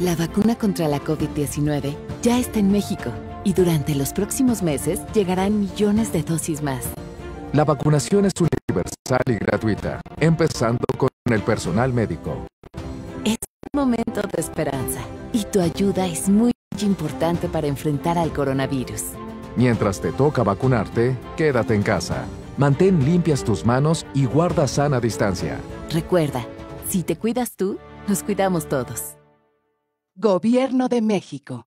La vacuna contra la COVID-19 ya está en México y durante los próximos meses llegarán millones de dosis más. La vacunación es universal y gratuita, empezando con el personal médico. Es un momento de esperanza y tu ayuda es muy importante para enfrentar al coronavirus. Mientras te toca vacunarte, quédate en casa. Mantén limpias tus manos y guarda sana distancia. Recuerda, si te cuidas tú, nos cuidamos todos. Gobierno de México.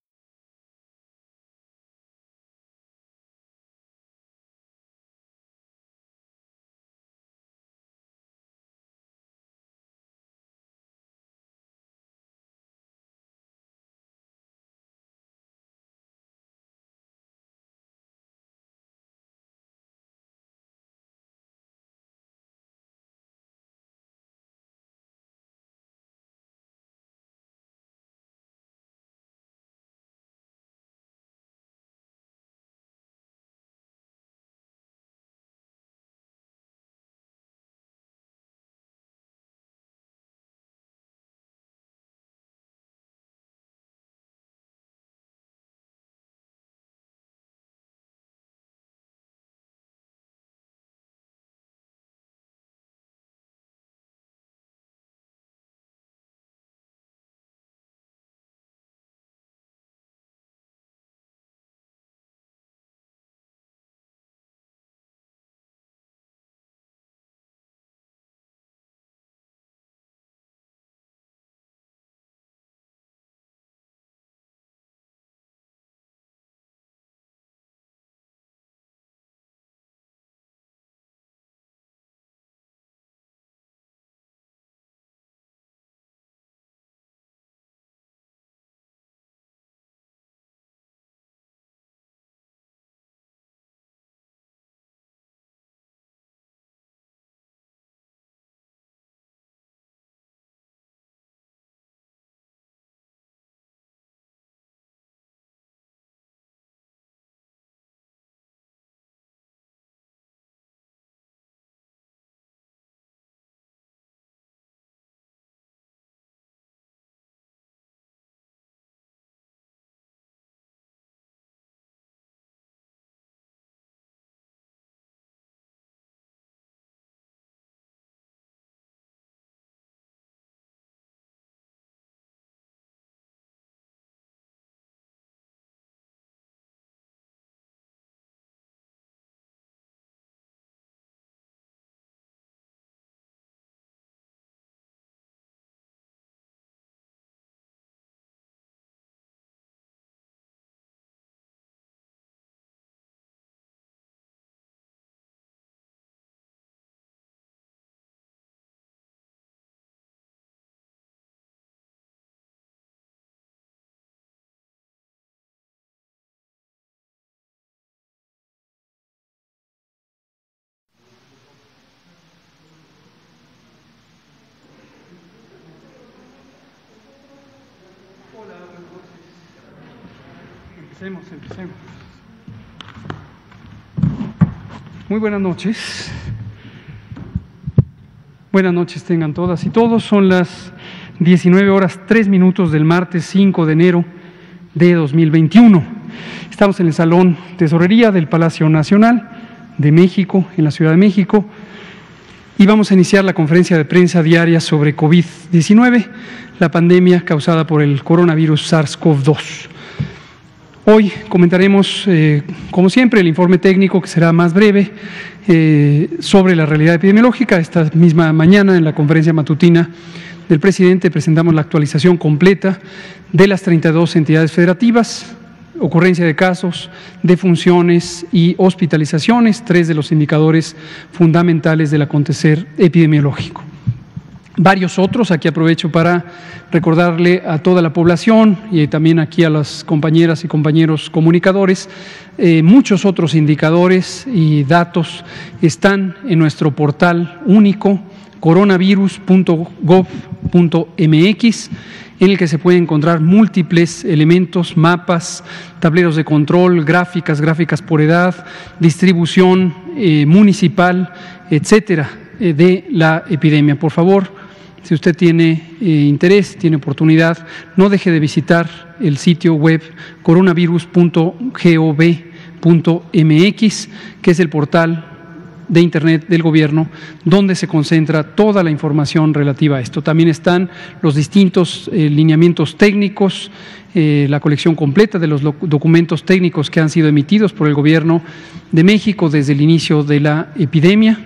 Empecemos. Muy buenas noches. Buenas noches tengan todas y todos. Son las 19:03 del martes 5 de enero de 2021. Estamos en el Salón Tesorería del Palacio Nacional de México, en la Ciudad de México, y vamos a iniciar la conferencia de prensa diaria sobre COVID-19, la pandemia causada por el coronavirus SARS-CoV-2. Hoy comentaremos, como siempre, el informe técnico, que será más breve, sobre la realidad epidemiológica. Esta misma mañana, en la conferencia matutina del presidente, presentamos la actualización completa de las 32 entidades federativas, ocurrencia de casos, defunciones y hospitalizaciones, 3 de los indicadores fundamentales del acontecer epidemiológico. Varios otros, aquí aprovecho para recordarle a toda la población y también aquí a las compañeras y compañeros comunicadores, muchos otros indicadores y datos están en nuestro portal único coronavirus.gov.mx, en el que se pueden encontrar múltiples elementos, mapas, tableros de control, gráficas por edad, distribución municipal, etcétera, de la epidemia. Por favor, Si usted tiene interés, tiene oportunidad, no deje de visitar el sitio web coronavirus.gov.mx, que es el portal de Internet del Gobierno, donde se concentra toda la información relativa a esto. También están los distintos lineamientos técnicos, la colección completa de los documentos técnicos que han sido emitidos por el Gobierno de México desde el inicio de la epidemia,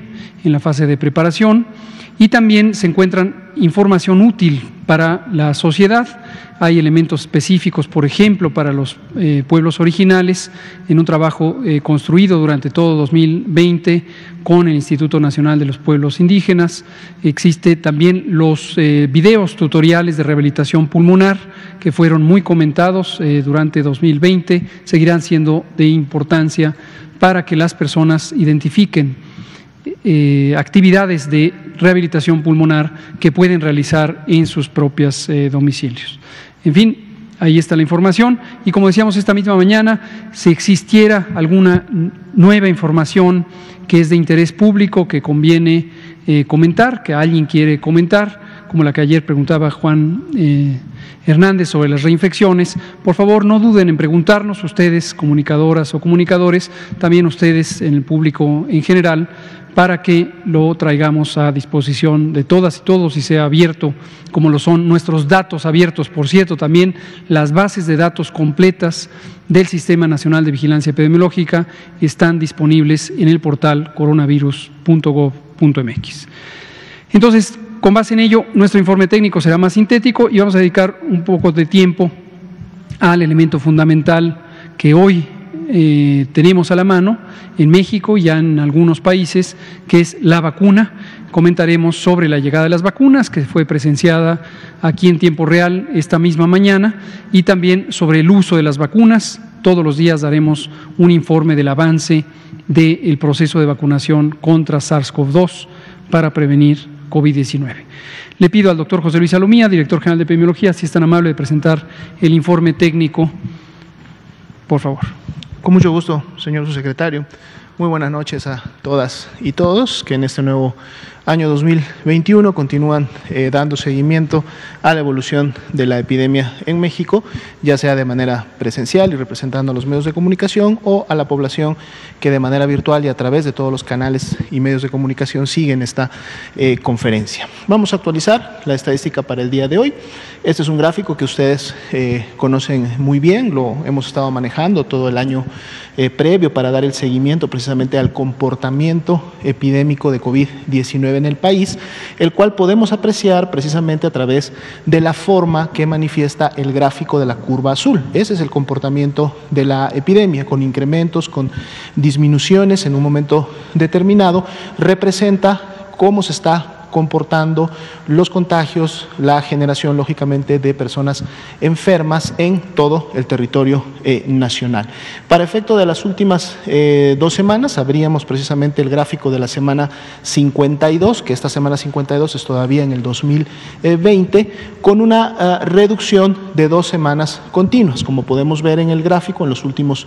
en la fase de preparación, y también se encuentran información útil para la sociedad. Hay elementos específicos, por ejemplo, para los pueblos originales, en un trabajo construido durante todo 2020 con el Instituto Nacional de los Pueblos Indígenas. Existe también los videos tutoriales de rehabilitación pulmonar, que fueron muy comentados durante 2020, seguirán siendo de importancia para que las personas identifiquen actividades de rehabilitación pulmonar que pueden realizar en sus propios domicilios. En fin, ahí está la información, y como decíamos esta misma mañana, si existiera alguna nueva información que es de interés público, que conviene comentar, que alguien quiere comentar, como la que ayer preguntaba Juan Hernández sobre las reinfecciones, por favor no duden en preguntarnos, ustedes comunicadoras o comunicadores, también ustedes en el público en general, para que lo traigamos a disposición de todas y todos y sea abierto, como lo son nuestros datos abiertos. Por cierto, también las bases de datos completas del Sistema Nacional de Vigilancia Epidemiológica están disponibles en el portal coronavirus.gov.mx. Entonces, con base en ello, nuestro informe técnico será más sintético y vamos a dedicar un poco de tiempo al elemento fundamental que hoy tenemos a la mano en México y ya en algunos países, que es la vacuna. Comentaremos sobre la llegada de las vacunas, que fue presenciada aquí en tiempo real esta misma mañana, y también sobre el uso de las vacunas. Todos los días daremos un informe del avance del proceso de vacunación contra SARS-CoV-2 para prevenir COVID-19. Le pido al doctor José Luis Salomía, director general de Epidemiología, si es tan amable de presentar el informe técnico, por favor. Con mucho gusto, señor subsecretario. Muy buenas noches a todas y todos que en este nuevo año 2021 continúan dando seguimiento a la evolución de la epidemia en México, ya sea de manera presencial y representando a los medios de comunicación o a la población que de manera virtual y a través de todos los canales y medios de comunicación siguen esta conferencia. Vamos a actualizar la estadística para el día de hoy. Este es un gráfico que ustedes conocen muy bien, lo hemos estado manejando todo el año previo para dar el seguimiento precisamente al comportamiento epidémico de COVID-19 en el país, el cual podemos apreciar precisamente a través de la forma que manifiesta el gráfico de la curva azul. Ese es el comportamiento de la epidemia, con incrementos, con disminuciones en un momento determinado, representa cómo se está comportando los contagios, la generación lógicamente de personas enfermas en todo el territorio nacional. Para efecto de las últimas 2 semanas, abríamos precisamente el gráfico de la semana 52, que esta semana 52 es todavía en el 2020, con una reducción de 2 semanas continuas. Como podemos ver en el gráfico, en las últimas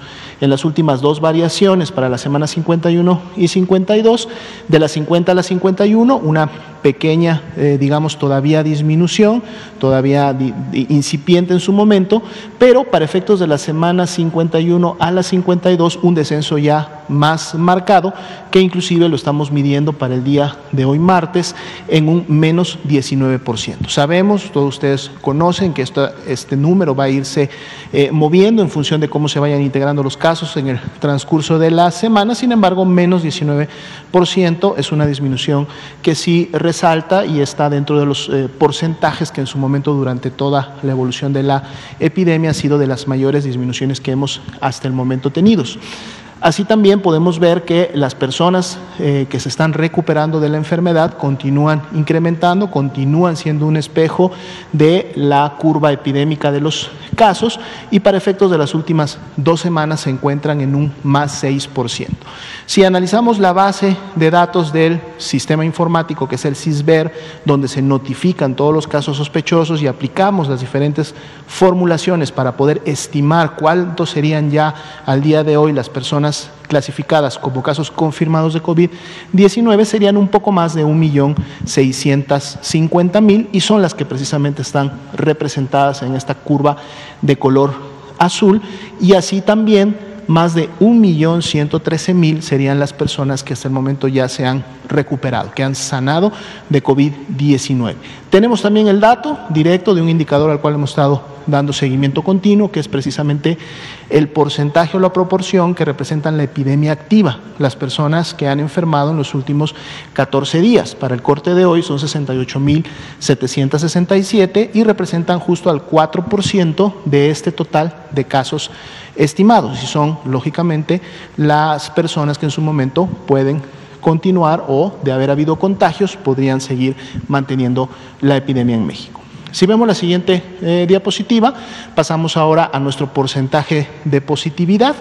2 variaciones para la semana 51 y 52, de la 50 a la 51, una pequeña, digamos, todavía disminución, todavía incipiente en su momento, pero para efectos de la semana 51 a la 52, un descenso ya más marcado, que inclusive lo estamos midiendo para el día de hoy martes en un menos 19%. Sabemos, todos ustedes conocen que este número va a irse moviendo en función de cómo se vayan integrando los casos en el transcurso de la semana, sin embargo, menos 19% es una disminución que sí resalta y está dentro de los porcentajes que en su momento durante toda la evolución de la epidemia ha sido de las mayores disminuciones que hemos hasta el momento tenidos. Así también podemos ver que las personas que se están recuperando de la enfermedad continúan incrementando, continúan siendo un espejo de la curva epidémica de los casos y para efectos de las últimas 2 semanas se encuentran en un más 6%. Si analizamos la base de datos del sistema informático, que es el SISBER, donde se notifican todos los casos sospechosos y aplicamos las diferentes formulaciones para poder estimar cuántos serían ya al día de hoy las personas clasificadas como casos confirmados de COVID-19 serían un poco más de 1.650.000 y son las que precisamente están representadas en esta curva de color azul, y así también más de 1.113.000 serían las personas que hasta el momento ya se han recuperado, que han sanado de COVID-19. Tenemos también el dato directo de un indicador al cual hemos estado dando seguimiento continuo, que es precisamente el porcentaje o la proporción que representan la epidemia activa, las personas que han enfermado en los últimos 14 días. Para el corte de hoy son 68.767 y representan justo al 4% de este total de casos estimados, y son lógicamente las personas que en su momento pueden continuar o, de haber habido contagios, podrían seguir manteniendo la epidemia en México. Si vemos la siguiente diapositiva, pasamos ahora a nuestro porcentaje de positividad.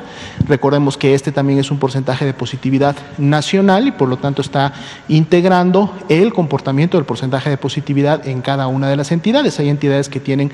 Recordemos que este también es un porcentaje de positividad nacional y por lo tanto está integrando el comportamiento del porcentaje de positividad en cada una de las entidades. Hay entidades que tienen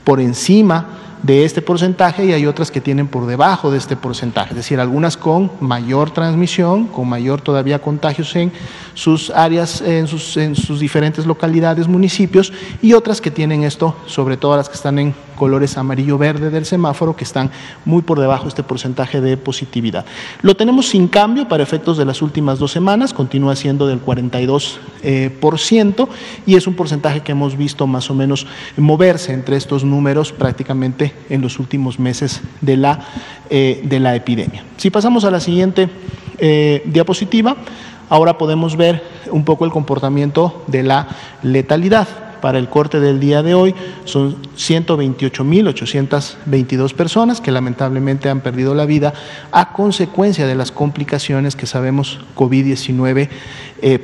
por encima de este porcentaje y hay otras que tienen por debajo de este porcentaje, es decir, algunas con mayor transmisión, con mayor todavía contagios en sus áreas, en sus diferentes localidades, municipios, y otras que tienen esto, sobre todo las que están en colores amarillo-verde del semáforo, que están muy por debajo de este porcentaje de positividad. Lo tenemos sin cambio para efectos de las últimas 2 semanas, continúa siendo del 42% y es un porcentaje que hemos visto más o menos moverse entre estos números prácticamente en los últimos meses de la epidemia. Si pasamos a la siguiente diapositiva, ahora podemos ver un poco el comportamiento de la letalidad. Para el corte del día de hoy son 128.822 personas que lamentablemente han perdido la vida a consecuencia de las complicaciones que sabemos COVID-19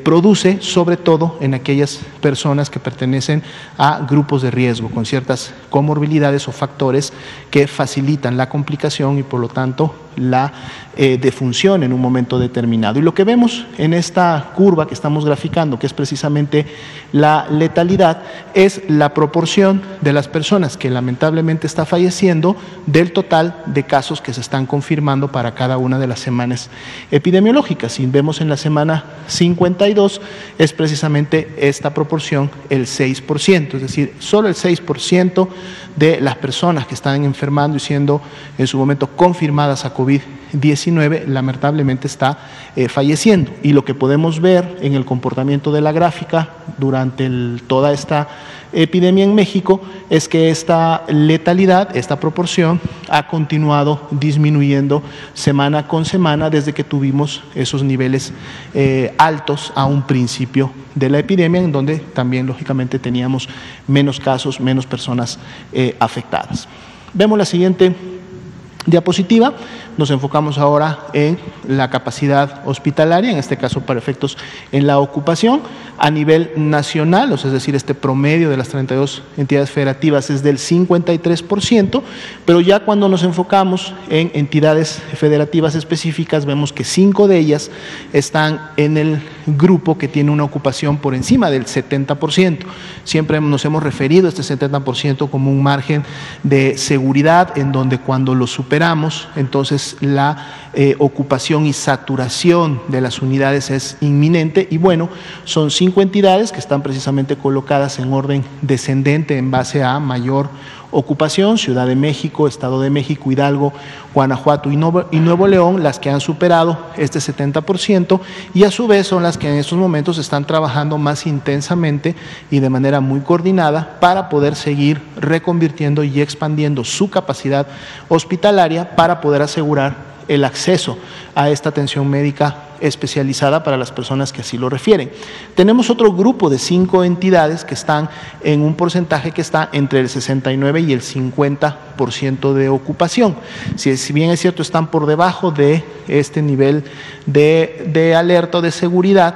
produce, sobre todo en aquellas personas que pertenecen a grupos de riesgo con ciertas comorbilidades o factores que facilitan la complicación y por lo tanto la defunción en un momento determinado. Y lo que vemos en esta curva que estamos graficando, que es precisamente la letalidad, es la proporción de las personas que lamentablemente está falleciendo del total de casos que se están confirmando para cada una de las semanas epidemiológicas. Si vemos en la semana 52, es precisamente esta proporción el 6%, es decir, solo el 6% de las personas que están enfermando y siendo en su momento confirmadas a COVID-19 lamentablemente está falleciendo. Y lo que podemos ver en el comportamiento de la gráfica durante toda esta epidemia en México es que esta letalidad, esta proporción, ha continuado disminuyendo semana con semana desde que tuvimos esos niveles altos a un principio de la epidemia, en donde también lógicamente teníamos menos casos, menos personas afectadas. Vemos la siguiente diapositiva. Nos enfocamos ahora en la capacidad hospitalaria, en este caso para efectos en la ocupación a nivel nacional, o sea, es decir, este promedio de las 32 entidades federativas es del 53%, pero ya cuando nos enfocamos en entidades federativas específicas vemos que 5 de ellas están en el grupo que tiene una ocupación por encima del 70%. Siempre nos hemos referido a este 70% como un margen de seguridad en donde cuando lo superamos, entonces la ocupación y saturación de las unidades es inminente y bueno, son 5 entidades que están precisamente colocadas en orden descendente en base a mayor ocupación: Ciudad de México, Estado de México, Hidalgo, Guanajuato y Nuevo León, las que han superado este 70% y a su vez son las que en estos momentos están trabajando más intensamente y de manera muy coordinada para poder seguir reconvirtiendo y expandiendo su capacidad hospitalaria para poder asegurar el acceso a esta atención médica especializada para las personas que así lo refieren. Tenemos otro grupo de 5 entidades que están en un porcentaje que está entre el 69 y el 50% de ocupación. Si bien es cierto están por debajo de este nivel de alerta o de seguridad,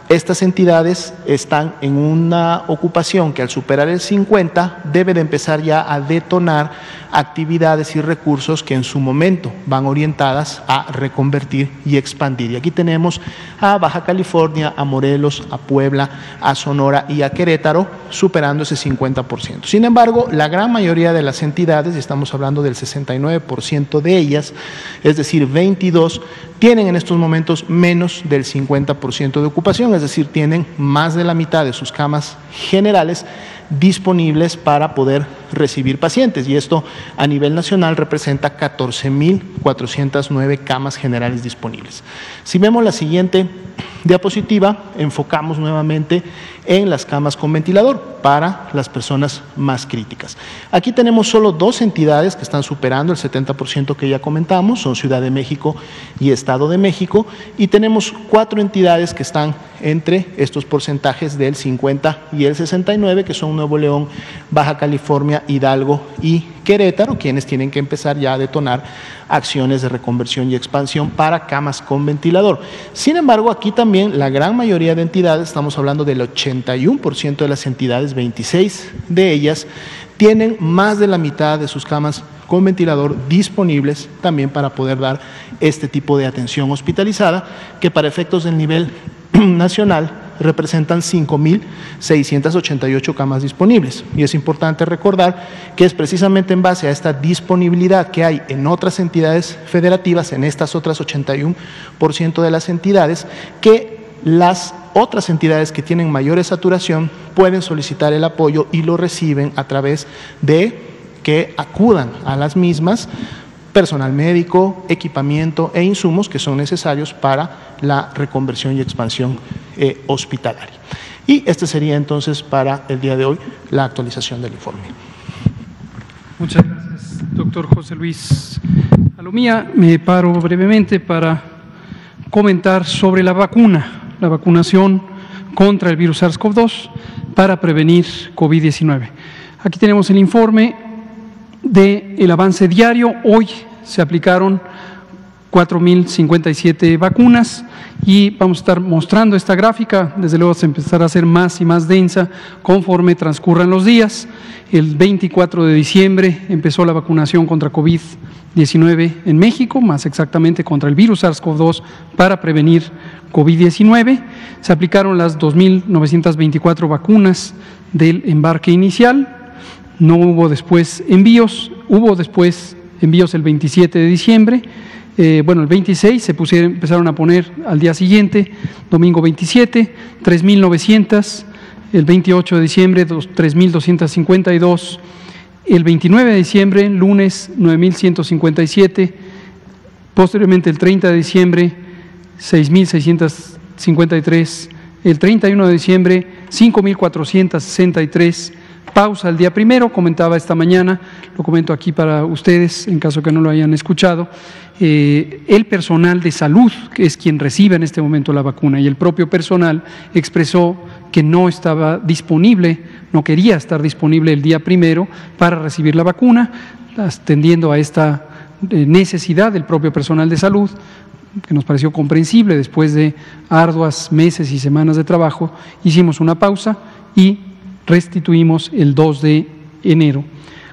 estas entidades están en una ocupación que al superar el 50 debe de empezar ya a detonar actividades y recursos que en su momento van orientadas a reconvertir y expandir. Y aquí tenemos a Baja California, a Morelos, a Puebla, a Sonora y a Querétaro superando ese 50%. Sin embargo, la gran mayoría de las entidades, y estamos hablando del 69% de ellas, es decir, 22, tienen en estos momentos menos del 50% de ocupación, es decir, tienen más de la mitad de sus camas generales disponibles para poder recibir pacientes, y esto a nivel nacional representa 14.409 camas generales disponibles. Si vemos la siguiente diapositiva, enfocamos nuevamente en las camas con ventilador para las personas más críticas. Aquí tenemos solo dos entidades que están superando el 70% que ya comentamos, son Ciudad de México y Estado de México, y tenemos 4 entidades que están entre estos porcentajes del 50 y el 69, que son Nuevo León, Baja California, Hidalgo y Querétaro, quienes tienen que empezar ya a detonar acciones de reconversión y expansión para camas con ventilador. Sin embargo, aquí también la gran mayoría de entidades, estamos hablando del 81% de las entidades, 26 de ellas, tienen más de la mitad de sus camas con ventilador disponibles también para poder dar este tipo de atención hospitalizada, que para efectos del nivel nacional representan 5.688 camas disponibles. Y es importante recordar que es precisamente en base a esta disponibilidad que hay en otras entidades federativas, en estas otras 81% de las entidades, que las otras entidades que tienen mayores saturación pueden solicitar el apoyo y lo reciben a través de que acudan a las mismas personal médico, equipamiento e insumos que son necesarios para la reconversión y expansión hospitalaria. Y este sería entonces para el día de hoy la actualización del informe. Muchas gracias, doctor José Luis Alomía. Me paro brevemente para comentar sobre la vacunación contra el virus SARS-CoV-2 para prevenir COVID-19. Aquí tenemos el informe del avance diario. Hoy se aplicaron 4.057 vacunas y vamos a estar mostrando esta gráfica. Desde luego se empezará a hacer más y más densa conforme transcurran los días. El 24 de diciembre empezó la vacunación contra COVID-19 en México, más exactamente contra el virus SARS-CoV-2 para prevenir COVID-19. Se aplicaron las 2.924 vacunas del embarque inicial. No hubo después envíos, hubo después envíos el 27 de diciembre, el 26 empezaron a poner al día siguiente, domingo 27, 3.900, el 28 de diciembre 3.252, el 29 de diciembre, lunes 9.157, posteriormente el 30 de diciembre 6.653, el 31 de diciembre 5.463, pausa el día primero, comentaba esta mañana, lo comento aquí para ustedes en caso que no lo hayan escuchado, el personal de salud, que es quien recibe en este momento la vacuna, y el propio personal expresó que no estaba disponible, no quería estar disponible el día primero para recibir la vacuna, atendiendo a esta necesidad del propio personal de salud, que nos pareció comprensible. Después de arduas meses y semanas de trabajo, hicimos una pausa y restituimos el 2 de enero.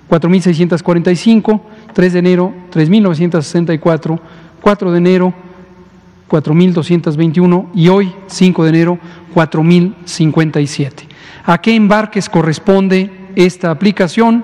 4.645, 3 de enero, 3.964, 4 de enero, 4.221 y hoy, 5 de enero, 4.057. ¿A qué embarques corresponde esta aplicación?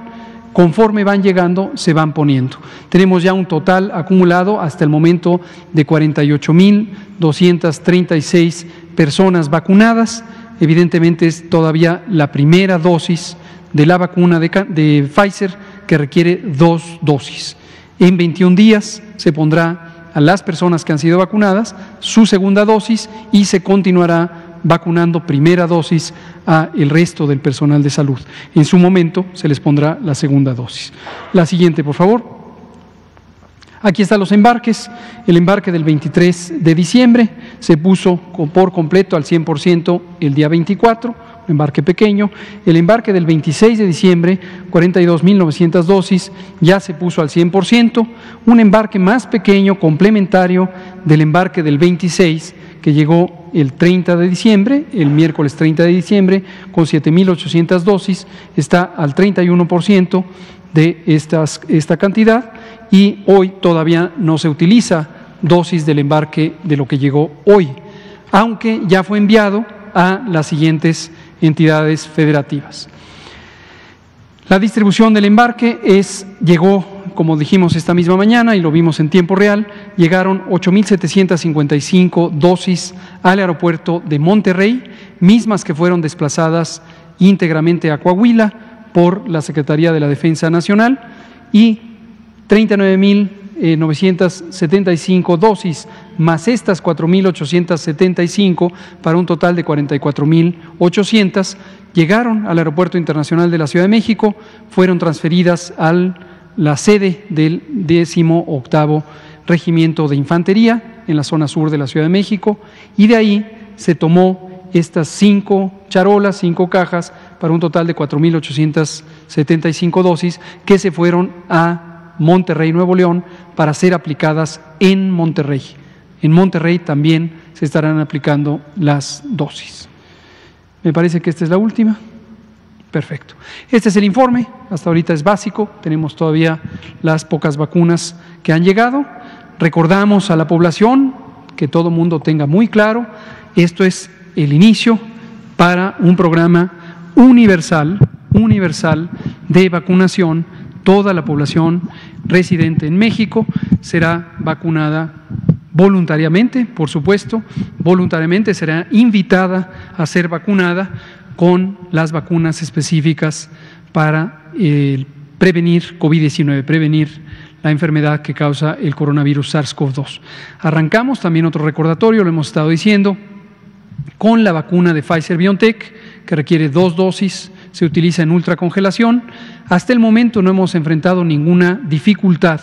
Conforme van llegando, se van poniendo. Tenemos ya un total acumulado hasta el momento de 48.236 personas vacunadas. Evidentemente es todavía la primera dosis de la vacuna de Pfizer que requiere 2 dosis. En 21 días se pondrá a las personas que han sido vacunadas su segunda dosis y se continuará vacunando primera dosis a el resto del personal de salud. En su momento se les pondrá la segunda dosis. La siguiente, por favor. Aquí están los embarques. El embarque del 23 de diciembre se puso por completo al 100% el día 24, un embarque pequeño. El embarque del 26 de diciembre, 42.900 dosis, ya se puso al 100%. Un embarque más pequeño, complementario del embarque del 26, que llegó el 30 de diciembre, el miércoles 30 de diciembre, con 7.800 dosis, está al 31% de esta cantidad, y hoy todavía no se utiliza dosis del embarque de lo que llegó hoy, aunque ya fue enviado a las siguientes entidades federativas. La distribución del embarque llegó, como dijimos esta misma mañana y lo vimos en tiempo real, llegaron 8.755 dosis al aeropuerto de Monterrey, mismas que fueron desplazadas íntegramente a Coahuila por la Secretaría de la Defensa Nacional, y 39.975 dosis más estas 4.875 para un total de 44.800 llegaron al Aeropuerto Internacional de la Ciudad de México, fueron transferidas a la sede del 18º Regimiento de Infantería en la zona sur de la Ciudad de México, y de ahí se tomó estas 5 charolas, 5 cajas, para un total de 4.875 dosis que se fueron a Monterrey, Nuevo León, para ser aplicadas en Monterrey. En Monterrey también se estarán aplicando las dosis. Me parece que esta es la última. Perfecto. Este es el informe, hasta ahorita es básico, tenemos todavía las pocas vacunas que han llegado. Recordamos a la población, que todo mundo tenga muy claro, esto es el inicio para un programa universal de vacunación. Toda la población residente en México será vacunada voluntariamente, por supuesto, voluntariamente será invitada a ser vacunada con las vacunas específicas para prevenir COVID-19, prevenir la enfermedad que causa el coronavirus SARS-CoV-2. Arrancamos, también otro recordatorio, lo hemos estado diciendo, con la vacuna de Pfizer-BioNTech, que requiere 2 dosis, se utiliza en ultracongelación. Hasta el momento no hemos enfrentado ninguna dificultad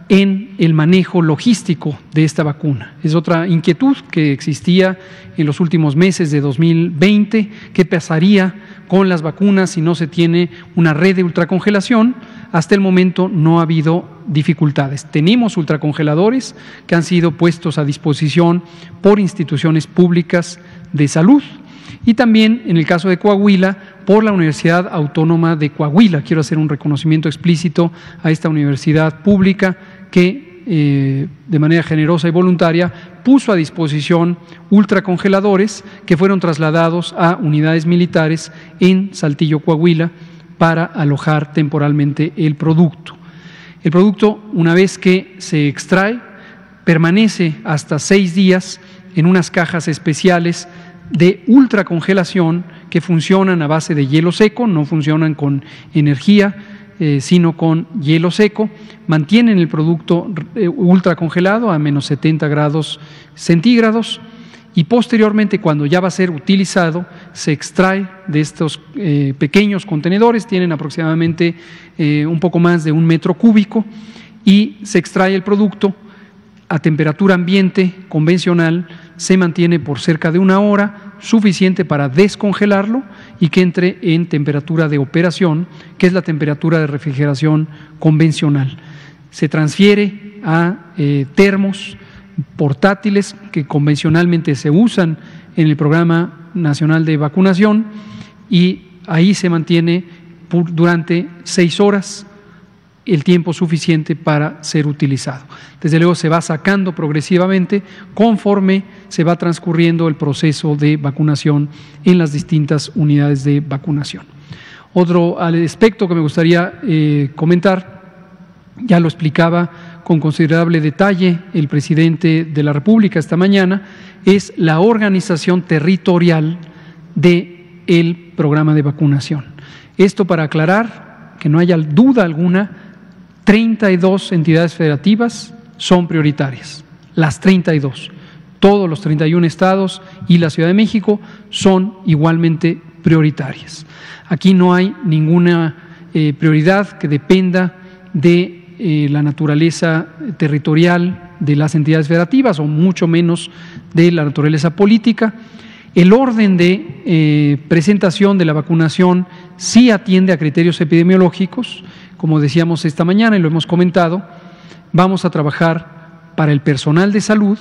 en el manejo logístico de esta vacuna. Es otra inquietud que existía en los últimos meses de 2020, ¿qué pasaría con las vacunas si no se tiene una red de ultracongelación? Hasta el momento no ha habido dificultades. Tenemos ultracongeladores que han sido puestos a disposición por instituciones públicas de salud, y también en el caso de Coahuila por la Universidad Autónoma de Coahuila. Quiero hacer un reconocimiento explícito a esta universidad pública que de manera generosa y voluntaria puso a disposición ultracongeladores que fueron trasladados a unidades militares en Saltillo, Coahuila, para alojar temporalmente el producto. El producto, una vez que se extrae, permanece hasta 6 días en unas cajas especiales de ultracongelación que funcionan a base de hielo seco, no funcionan con energía, sino con hielo seco. Mantienen el producto ultracongelado a menos 70 grados centígrados, y posteriormente, cuando ya va a ser utilizado, se extrae de estos pequeños contenedores, tienen aproximadamente un poco más de 1 metro cúbico, y se extrae el producto a temperatura ambiente convencional, se mantiene por cerca de 1 hora, suficiente para descongelarlo y que entre en temperatura de operación, que es la temperatura de refrigeración convencional. Se transfiere a termos portátiles que convencionalmente se usan en el Programa Nacional de Vacunación, y ahí se mantiene durante 6 horas, el tiempo suficiente para ser utilizado. Desde luego se va sacando progresivamente conforme se va transcurriendo el proceso de vacunación en las distintas unidades de vacunación. Otro aspecto que me gustaría comentar, ya lo explicaba con considerable detalle el presidente de la República esta mañana, es la organización territorial del programa de vacunación. Esto para aclarar que no haya duda alguna, 32 entidades federativas son prioritarias, las 32. Todos los 31 estados y la Ciudad de México son igualmente prioritarias. Aquí no hay ninguna prioridad que dependa de la naturaleza territorial de las entidades federativas, o mucho menos de la naturaleza política. El orden de presentación de la vacunación sí atiende a criterios epidemiológicos. Como decíamos esta mañana y lo hemos comentado, vamos a trabajar para el personal de salud,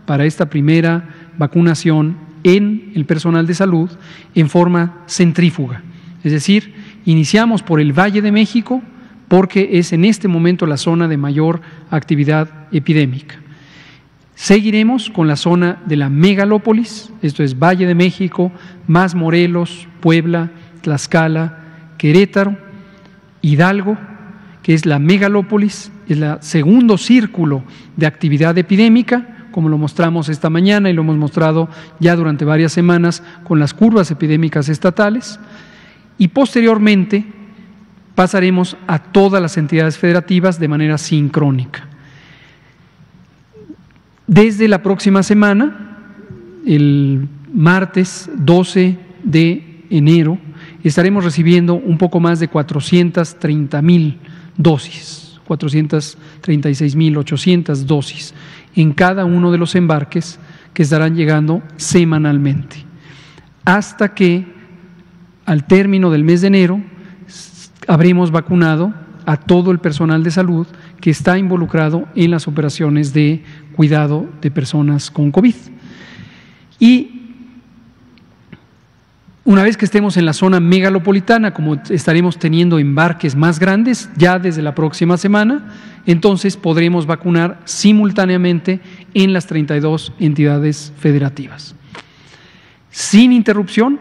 para esta primera vacunación en el personal de salud en forma centrífuga. Es decir, iniciamos por el Valle de México porque es en este momento la zona de mayor actividad epidémica. Seguiremos con la zona de la megalópolis, esto es Valle de México, más Morelos, Puebla, Tlaxcala, Querétaro, Hidalgo, que es la megalópolis, es el segundo círculo de actividad epidémica, como lo mostramos esta mañana y lo hemos mostrado ya durante varias semanas con las curvas epidémicas estatales, y posteriormente pasaremos a todas las entidades federativas de manera sincrónica. Desde la próxima semana, el martes 12 de enero, estaremos recibiendo un poco más de 430,000 dosis, 436,800 dosis en cada uno de los embarques que estarán llegando semanalmente, hasta que al término del mes de enero habremos vacunado a todo el personal de salud que está involucrado en las operaciones de cuidado de personas con COVID. Y una vez que estemos en la zona megalopolitana, como estaremos teniendo embarques más grandes ya desde la próxima semana, entonces podremos vacunar simultáneamente en las 32 entidades federativas. Sin interrupción,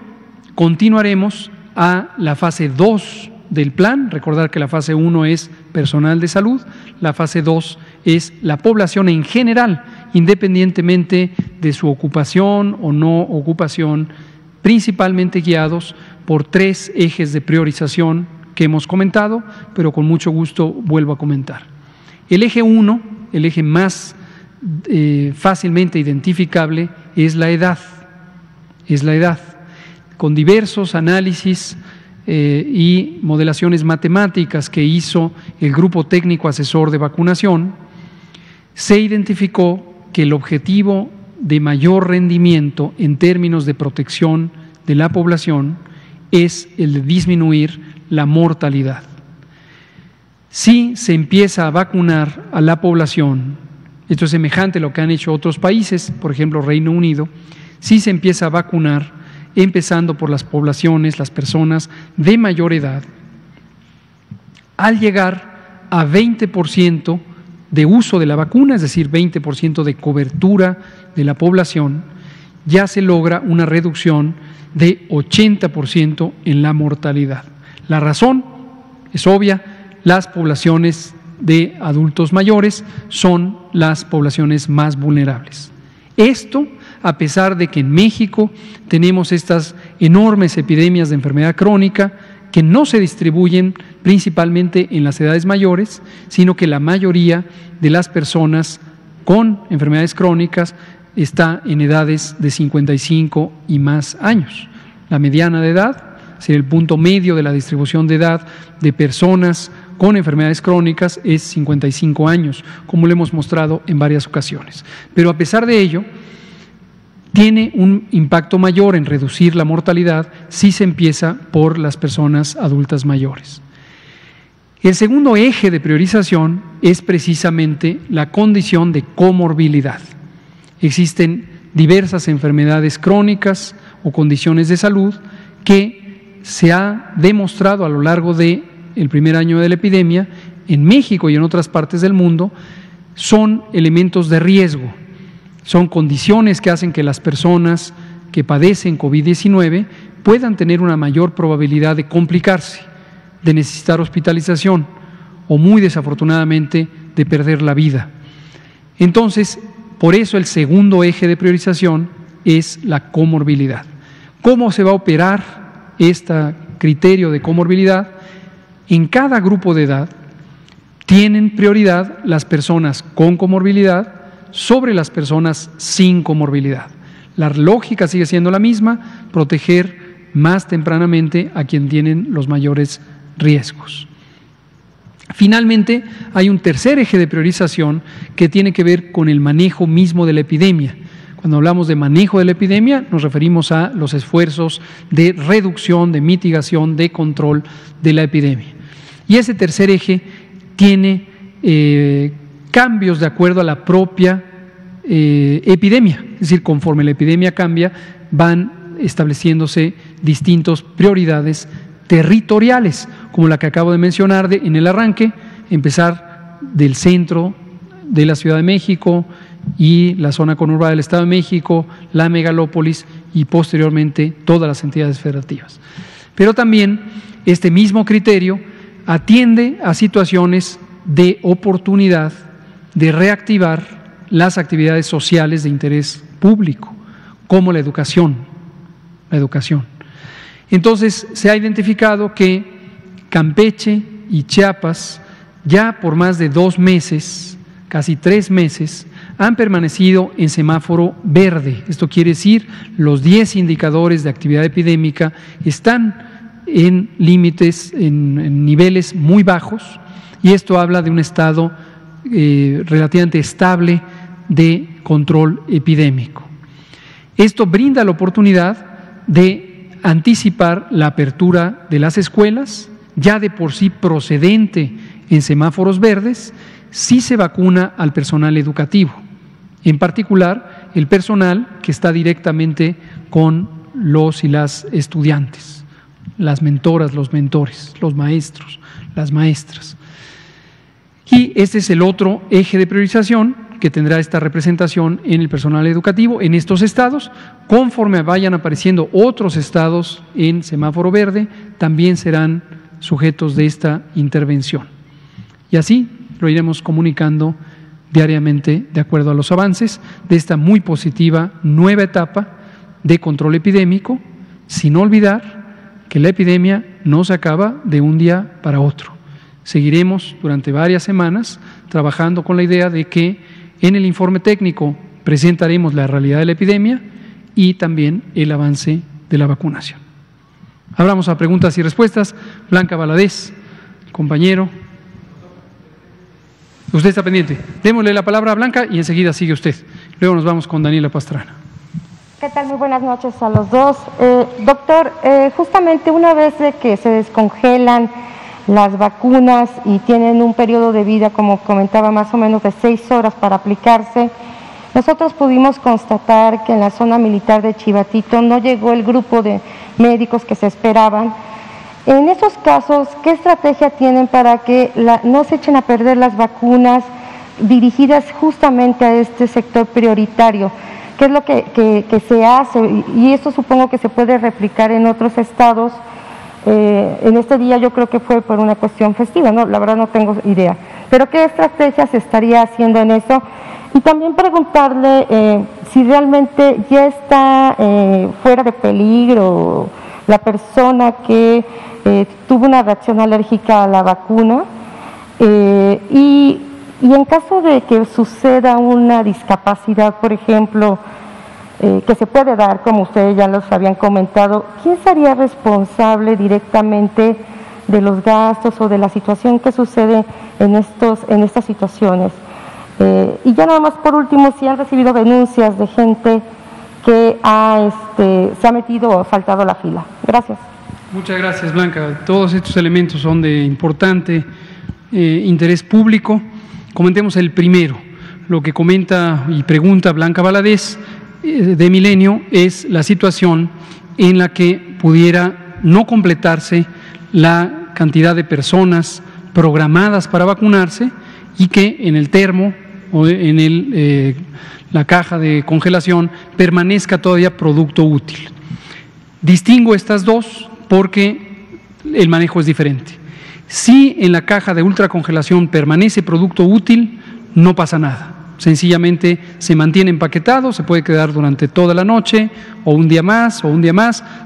continuaremos a la fase 2 del plan. Recordar que la fase 1 es personal de salud, la fase 2 es la población en general, independientemente de su ocupación o no ocupación, principalmente guiados por 3 ejes de priorización que hemos comentado, pero con mucho gusto vuelvo a comentar. El eje 1, el eje más fácilmente identificable, es la edad. Con diversos análisis y modelaciones matemáticas que hizo el Grupo Técnico Asesor de Vacunación, se identificó que el objetivo de mayor rendimiento en términos de protección de la población es el de disminuir la mortalidad. Si se empieza a vacunar a la población, esto es semejante a lo que han hecho otros países, por ejemplo Reino Unido, si se empieza a vacunar empezando por las poblaciones, las personas de mayor edad, al llegar a 20% de uso de la vacuna, es decir, 20% de cobertura de la población, ya se logra una reducción de 80% en la mortalidad. La razón es obvia, las poblaciones de adultos mayores son las poblaciones más vulnerables. Esto a pesar de que en México tenemos estas enormes epidemias de enfermedad crónica que no se distribuyen principalmente en las edades mayores, sino que la mayoría de las personas con enfermedades crónicas está en edades de 55 y más años. La mediana de edad, es decir, el punto medio de la distribución de edad de personas con enfermedades crónicas es 55 años, como lo hemos mostrado en varias ocasiones. Pero a pesar de ello, tiene un impacto mayor en reducir la mortalidad si se empieza por las personas adultas mayores. El segundo eje de priorización es precisamente la condición de comorbilidad. Existen diversas enfermedades crónicas o condiciones de salud que se ha demostrado a lo largo del primer año de la epidemia, en México y en otras partes del mundo, son elementos de riesgo. Son condiciones que hacen que las personas que padecen COVID-19 puedan tener una mayor probabilidad de complicarse, de necesitar hospitalización o muy desafortunadamente de perder la vida. Entonces, por eso el segundo eje de priorización es la comorbilidad. ¿Cómo se va a operar este criterio de comorbilidad? En cada grupo de edad tienen prioridad las personas con comorbilidad sobre las personas sin comorbilidad. La lógica sigue siendo la misma, proteger más tempranamente a quien tienen los mayores riesgos. Finalmente, hay un tercer eje de priorización que tiene que ver con el manejo mismo de la epidemia. Cuando hablamos de manejo de la epidemia, nos referimos a los esfuerzos de reducción, de mitigación, de control de la epidemia. Y ese tercer eje tiene cambios de acuerdo a la propia epidemia, es decir, conforme la epidemia cambia, van estableciéndose distintas prioridades territoriales, como la que acabo de mencionar en el arranque, empezar del centro de la Ciudad de México y la zona conurbada del Estado de México, la megalópolis y posteriormente todas las entidades federativas. Pero también este mismo criterio atiende a situaciones de oportunidad de reactivar las actividades sociales de interés público, como la educación. Entonces, se ha identificado que Campeche y Chiapas ya por más de 2 meses, casi 3 meses, han permanecido en semáforo verde. Esto quiere decir, los 10 indicadores de actividad epidémica están en límites, en niveles muy bajos, y esto habla de un estado relativamente estable de control epidémico. Esto brinda la oportunidad de anticipar la apertura de las escuelas, ya de por sí procedente en semáforos verdes, si se vacuna al personal educativo, en particular el personal que está directamente con los y las estudiantes, las mentoras, los mentores, los maestros, las maestras. Y este es el otro eje de priorización que tendrá esta representación en el personal educativo en estos estados. Conforme vayan apareciendo otros estados en semáforo verde, también serán sujetos de esta intervención. Y así lo iremos comunicando diariamente de acuerdo a los avances de esta muy positiva nueva etapa de control epidémico, sin olvidar que la epidemia no se acaba de un día para otro. Seguiremos durante varias semanas trabajando con la idea de que en el informe técnico presentaremos la realidad de la epidemia y también el avance de la vacunación. Abramos a preguntas y respuestas. Blanca Valadez, compañero. Usted está pendiente. Démosle la palabra a Blanca y enseguida sigue usted. Luego nos vamos con Daniela Pastrana. ¿Qué tal? Muy buenas noches a los dos. Doctor, justamente una vez de que se descongelan las vacunas y tienen un periodo de vida, como comentaba, más o menos de 6 horas para aplicarse, nosotros pudimos constatar que en la zona militar de Chivatito no llegó el grupo de médicos que se esperaban. En esos casos, ¿qué estrategia tienen para que no se echen a perder las vacunas dirigidas justamente a este sector prioritario? ¿Qué es lo que se hace? Y esto supongo que se puede replicar en otros estados. En este día yo creo que fue por una cuestión festiva, ¿no? La verdad no tengo idea. Pero ¿qué estrategia se estaría haciendo en eso? Y también preguntarle si realmente ya está fuera de peligro la persona que tuvo una reacción alérgica a la vacuna y en caso de que suceda una discapacidad, por ejemplo, que se puede dar, como ustedes ya los habían comentado, ¿quién sería responsable directamente de los gastos o de la situación que sucede en estas situaciones? Y ya nada más por último, si han recibido denuncias de gente que se ha metido o faltado a la fila. Gracias. Muchas gracias, Blanca. Todos estos elementos son de importante interés público. Comentemos el primero. Lo que comenta y pregunta Blanca Valadez de Milenio es la situación en la que pudiera no completarse la cantidad de personas programadas para vacunarse y que en el termo o en la caja de congelación permanezca todavía producto útil. Distingo estas dos porque el manejo es diferente. Si en la caja de ultracongelación permanece producto útil, no pasa nada. Sencillamente se mantiene empaquetado, se puede quedar durante toda la noche o un día más,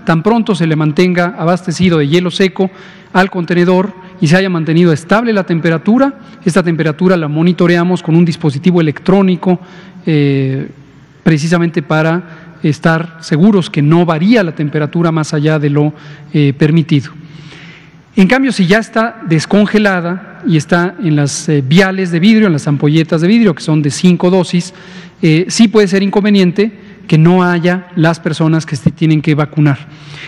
tan pronto se le mantenga abastecido de hielo seco al contenedor y se haya mantenido estable la temperatura. Esta temperatura la monitoreamos con un dispositivo electrónico precisamente para estar seguros que no varía la temperatura más allá de lo permitido. En cambio, si ya está descongelada y está en las viales de vidrio, en las ampolletas de vidrio, que son de 5 dosis, sí puede ser inconveniente que no haya las personas que se tienen que vacunar.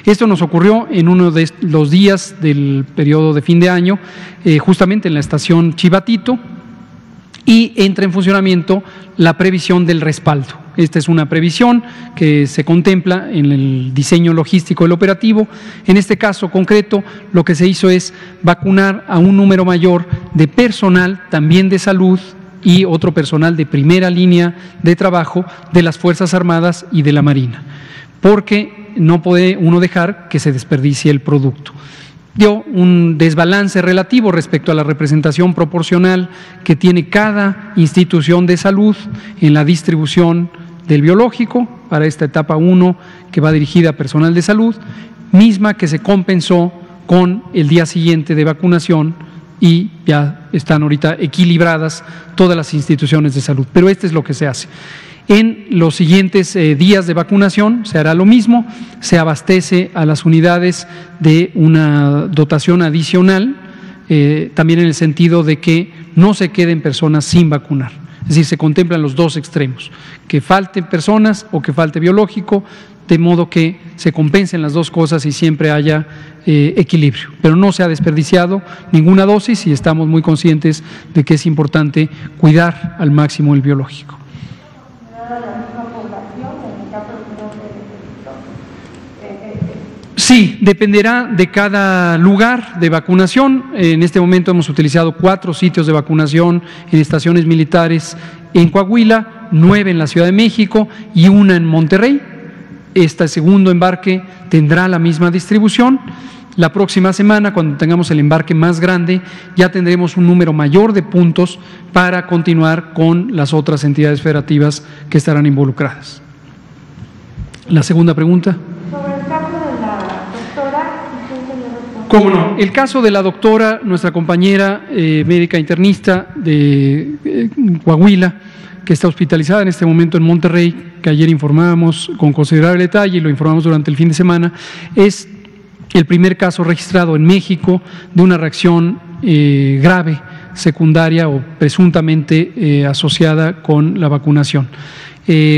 Esto nos ocurrió en uno de los días del periodo de fin de año, justamente en la estación Chivatito, y entra en funcionamiento la previsión del respaldo. Esta es una previsión que se contempla en el diseño logístico del operativo. En este caso concreto, lo que se hizo es vacunar a un número mayor de personal, también de salud, y otro personal de primera línea de trabajo de las Fuerzas Armadas y de la Marina, porque no puede uno dejar que se desperdicie el producto. Dio un desbalance relativo respecto a la representación proporcional que tiene cada institución de salud en la distribución del biológico para esta etapa 1 que va dirigida a personal de salud, misma que se compensó con el día siguiente de vacunación y ya están ahorita equilibradas todas las instituciones de salud. Pero esto es lo que se hace. En los siguientes días de vacunación se hará lo mismo, se abastece a las unidades de una dotación adicional, también en el sentido de que no se queden personas sin vacunar. Es decir, se contemplan los dos extremos, que falten personas o que falte biológico, de modo que se compensen las dos cosas y siempre haya equilibrio. Pero no se ha desperdiciado ninguna dosis y estamos muy conscientes de que es importante cuidar al máximo el biológico. Sí, dependerá de cada lugar de vacunación. En este momento hemos utilizado 4 sitios de vacunación en estaciones militares en Coahuila, 9 en la Ciudad de México y 1 en Monterrey. Este segundo embarque tendrá la misma distribución. La próxima semana, cuando tengamos el embarque más grande, ya tendremos un número mayor de puntos para continuar con las otras entidades federativas que estarán involucradas. La segunda pregunta. Sobre el caso de la doctora, ¿cómo no? El caso de la doctora, nuestra compañera médica internista de Coahuila, que está hospitalizada en este momento en Monterrey, que ayer informábamos con considerable detalle y lo informamos durante el fin de semana, es el primer caso registrado en México de una reacción grave, secundaria o presuntamente asociada con la vacunación.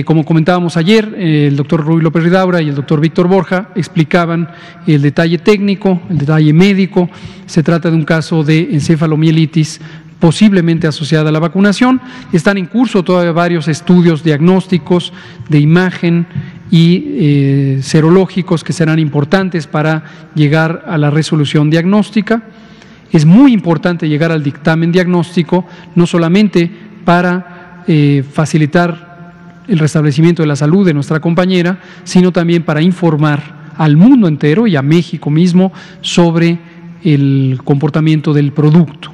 Como comentábamos ayer, el doctor Ruy López Ridaura y el doctor Víctor Borja explicaban el detalle técnico, el detalle médico. Se trata de un caso de encefalomielitis posiblemente asociada a la vacunación. Están en curso todavía varios estudios diagnósticos de imagen y serológicos que serán importantes para llegar a la resolución diagnóstica. Es muy importante llegar al dictamen diagnóstico, no solamente para facilitar el restablecimiento de la salud de nuestra compañera, sino también para informar al mundo entero y a México mismo sobre el comportamiento del producto.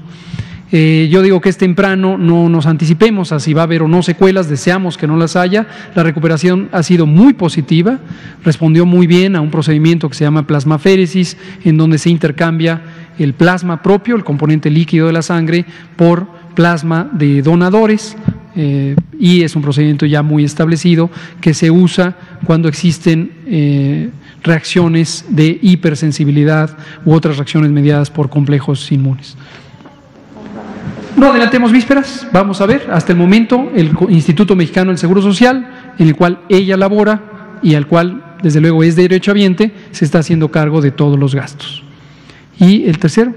Yo digo que es temprano, no nos anticipemos a si va a haber o no secuelas, deseamos que no las haya. La recuperación ha sido muy positiva, respondió muy bien a un procedimiento que se llama plasmaféresis, en donde se intercambia el plasma propio, el componente líquido de la sangre, por plasma de donadores, y es un procedimiento ya muy establecido que se usa cuando existen reacciones de hipersensibilidad u otras reacciones mediadas por complejos inmunes. No adelantemos vísperas, vamos a ver, hasta el momento el Instituto Mexicano del Seguro Social, en el cual ella labora y al cual desde luego es derechohabiente, se está haciendo cargo de todos los gastos. ¿Y el tercero?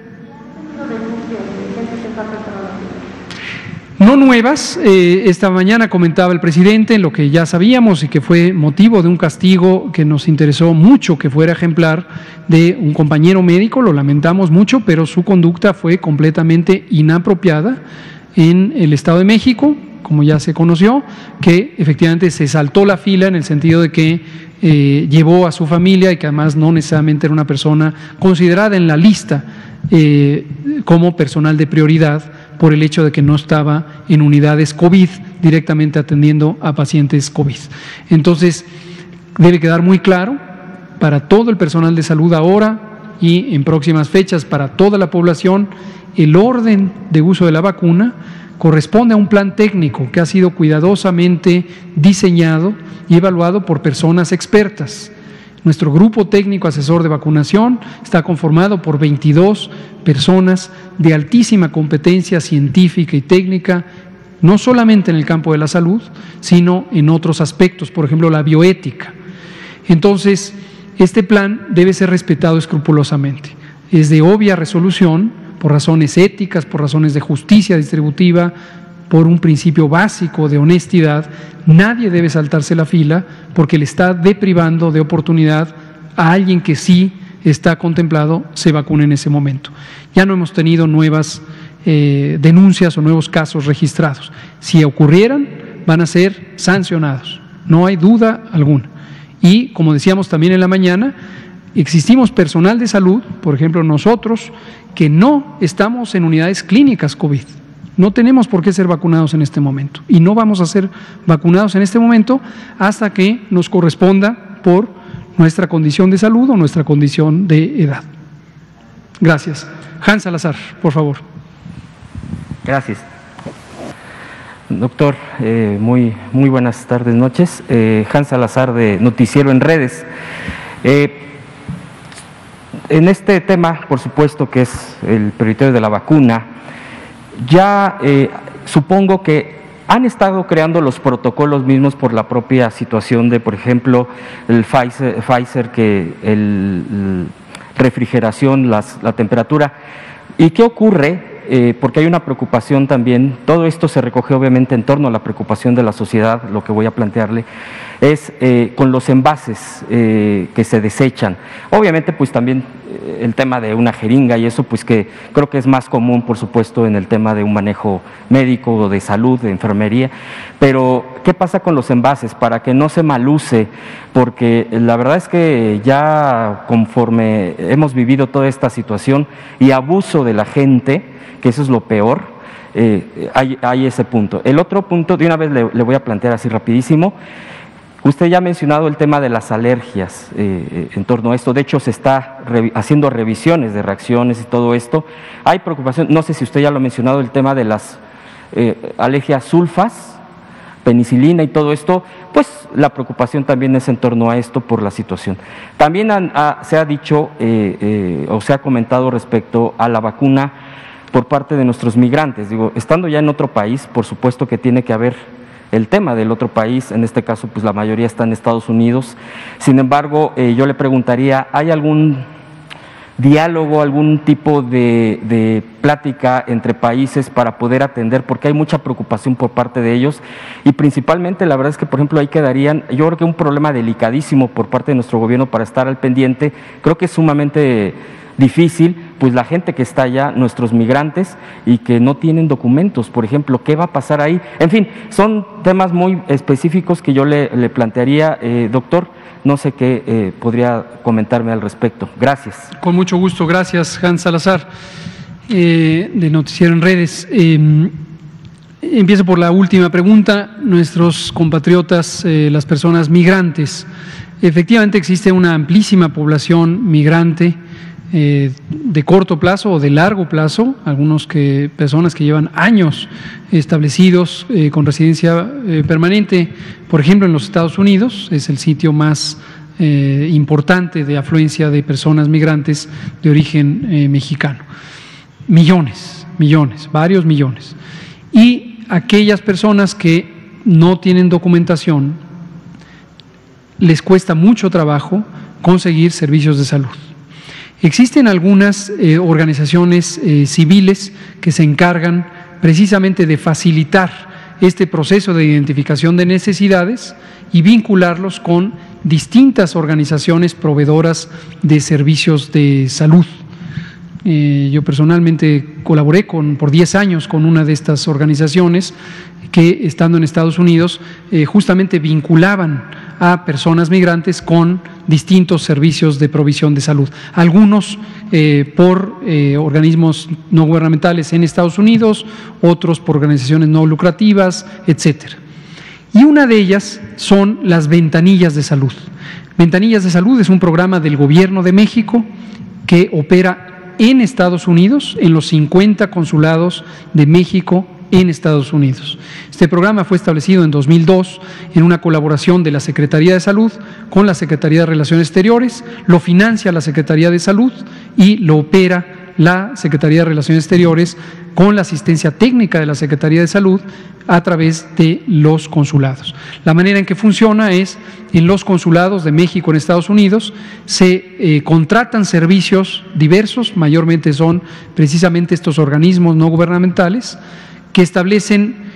No nuevas, esta mañana comentaba el presidente lo que ya sabíamos y que fue motivo de un castigo que nos interesó mucho que fuera ejemplar de un compañero médico, lo lamentamos mucho, pero su conducta fue completamente inapropiada en el Estado de México, como ya se conoció, que efectivamente se saltó la fila en el sentido de que llevó a su familia y que además no necesariamente era una persona considerada en la lista como personal de prioridad por el hecho de que no estaba en unidades COVID directamente atendiendo a pacientes COVID. Entonces, debe quedar muy claro para todo el personal de salud ahora y en próximas fechas para toda la población, el orden de uso de la vacuna corresponde a un plan técnico que ha sido cuidadosamente diseñado y evaluado por personas expertas. Nuestro grupo técnico asesor de vacunación está conformado por 22 personas de altísima competencia científica y técnica, no solamente en el campo de la salud, sino en otros aspectos, por ejemplo, la bioética. Entonces, este plan debe ser respetado escrupulosamente. Es de obvia resolución, por razones éticas, por razones de justicia distributiva, por un principio básico de honestidad, nadie debe saltarse la fila porque le está deprivando de oportunidad a alguien que sí está contemplado se vacune en ese momento. Ya no hemos tenido nuevas denuncias o nuevos casos registrados. Si ocurrieran, van a ser sancionados, no hay duda alguna. Y como decíamos también en la mañana, existimos personal de salud, por ejemplo nosotros, que no estamos en unidades clínicas COVID. No tenemos por qué ser vacunados en este momento y no vamos a ser vacunados en este momento hasta que nos corresponda por nuestra condición de salud o nuestra condición de edad. Gracias. Hans Salazar, por favor. Gracias. Doctor, muy buenas tardes, noches. Hans Salazar de Noticiero en Redes. En este tema, por supuesto que es el prioritario de la vacuna, ya supongo que han estado creando los protocolos mismos por la propia situación de, por ejemplo, el Pfizer que el refrigeración, la temperatura. ¿Y qué ocurre? Porque hay una preocupación también, todo esto se recoge obviamente en torno a la preocupación de la sociedad, lo que voy a plantearle, es con los envases que se desechan. Obviamente pues también el tema de una jeringa y eso pues que creo que es más común por supuesto en el tema de un manejo médico o de salud, de enfermería, pero ¿qué pasa con los envases? Para que no se maluse, porque la verdad es que ya conforme hemos vivido toda esta situación y abuso de la gente, que eso es lo peor, hay ese punto. El otro punto, de una vez le voy a plantear así rapidísimo. Usted ya ha mencionado el tema de las alergias en torno a esto. De hecho, se está haciendo revisiones de reacciones y todo esto. Hay preocupación, no sé si usted ya lo ha mencionado, el tema de las alergias sulfas, penicilina y todo esto, pues la preocupación también es en torno a esto por la situación. También se ha dicho o se ha comentado respecto a la vacuna por parte de nuestros migrantes. Digo, estando ya en otro país, por supuesto que tiene que haber el tema del otro país, en este caso pues la mayoría está en Estados Unidos. Sin embargo, yo le preguntaría, ¿hay algún diálogo, algún tipo de plática entre países para poder atender? Porque hay mucha preocupación por parte de ellos y principalmente la verdad es que por ejemplo ahí quedarían, yo creo que un problema delicadísimo por parte de nuestro gobierno para estar al pendiente, creo que es sumamente difícil, pues la gente que está allá, nuestros migrantes y que no tienen documentos, por ejemplo, ¿qué va a pasar ahí? En fin, son temas muy específicos que yo le plantearía, doctor, no sé qué podría comentarme al respecto. Gracias. Con mucho gusto, gracias Hans Salazar, de Noticiero en Redes. Empiezo por la última pregunta, nuestros compatriotas, las personas migrantes. Efectivamente existe una amplísima población migrante, de corto plazo o de largo plazo, personas que llevan años establecidos con residencia permanente, por ejemplo en los Estados Unidos, es el sitio más importante de afluencia de personas migrantes de origen mexicano. Millones, varios millones. Y aquellas personas que no tienen documentación, les cuesta mucho trabajo conseguir servicios de salud. Existen algunas organizaciones civiles que se encargan precisamente de facilitar este proceso de identificación de necesidades y vincularlos con distintas organizaciones proveedoras de servicios de salud. Yo personalmente colaboré por 10 años con una de estas organizaciones que, estando en Estados Unidos, justamente vinculaban a personas migrantes con distintos servicios de provisión de salud. Algunos por organismos no gubernamentales en Estados Unidos, otros por organizaciones no lucrativas, etcétera. Y una de ellas son las ventanillas de salud. Ventanillas de Salud es un programa del Gobierno de México que opera en Estados Unidos, en los 50 consulados de México en Estados Unidos. Este programa fue establecido en 2002 en una colaboración de la Secretaría de Salud con la Secretaría de Relaciones Exteriores, lo financia la Secretaría de Salud y lo opera la Secretaría de Relaciones Exteriores con la asistencia técnica de la Secretaría de Salud a través de los consulados. La manera en que funciona es, en los consulados de México en Estados Unidos se contratan servicios diversos, mayormente son precisamente estos organismos no gubernamentales, que establecen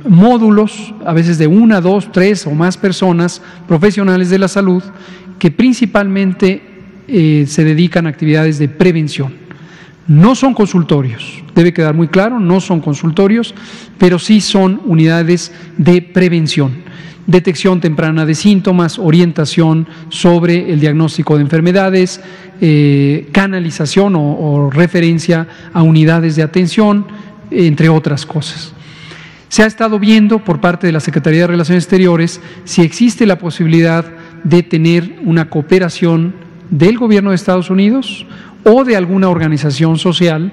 módulos, a veces de 1, 2, 3 o más personas, profesionales de la salud, que principalmente se dedican a actividades de prevención. No son consultorios, debe quedar muy claro, no son consultorios, pero sí son unidades de prevención, detección temprana de síntomas, orientación sobre el diagnóstico de enfermedades, canalización o referencia a unidades de atención, entre otras cosas. Se ha estado viendo por parte de la Secretaría de Relaciones Exteriores si existe la posibilidad de tener una cooperación del gobierno de Estados Unidos o de alguna organización social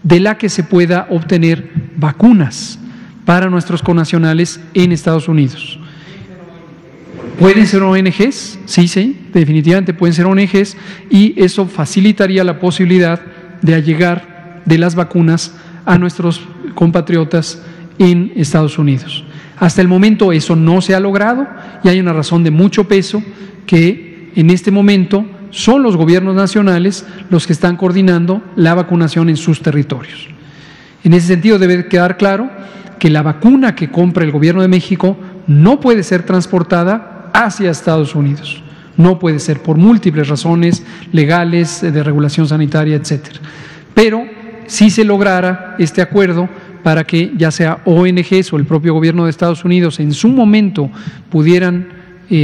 de la que se pueda obtener vacunas para nuestros connacionales en Estados Unidos. ¿Pueden ser ONGs? Sí, definitivamente pueden ser ONGs, y eso facilitaría la posibilidad de allegar de las vacunas a nuestros compatriotas en Estados Unidos. Hasta el momento eso no se ha logrado y hay una razón de mucho peso, que en este momento son los gobiernos nacionales los que están coordinando la vacunación en sus territorios. En ese sentido debe quedar claro que la vacuna que compra el gobierno de México no puede ser transportada hacia Estados Unidos. No puede ser, por múltiples razones legales, de regulación sanitaria, etcétera. Pero si se lograra este acuerdo para que ya sea ONGs o el propio gobierno de Estados Unidos en su momento pudieran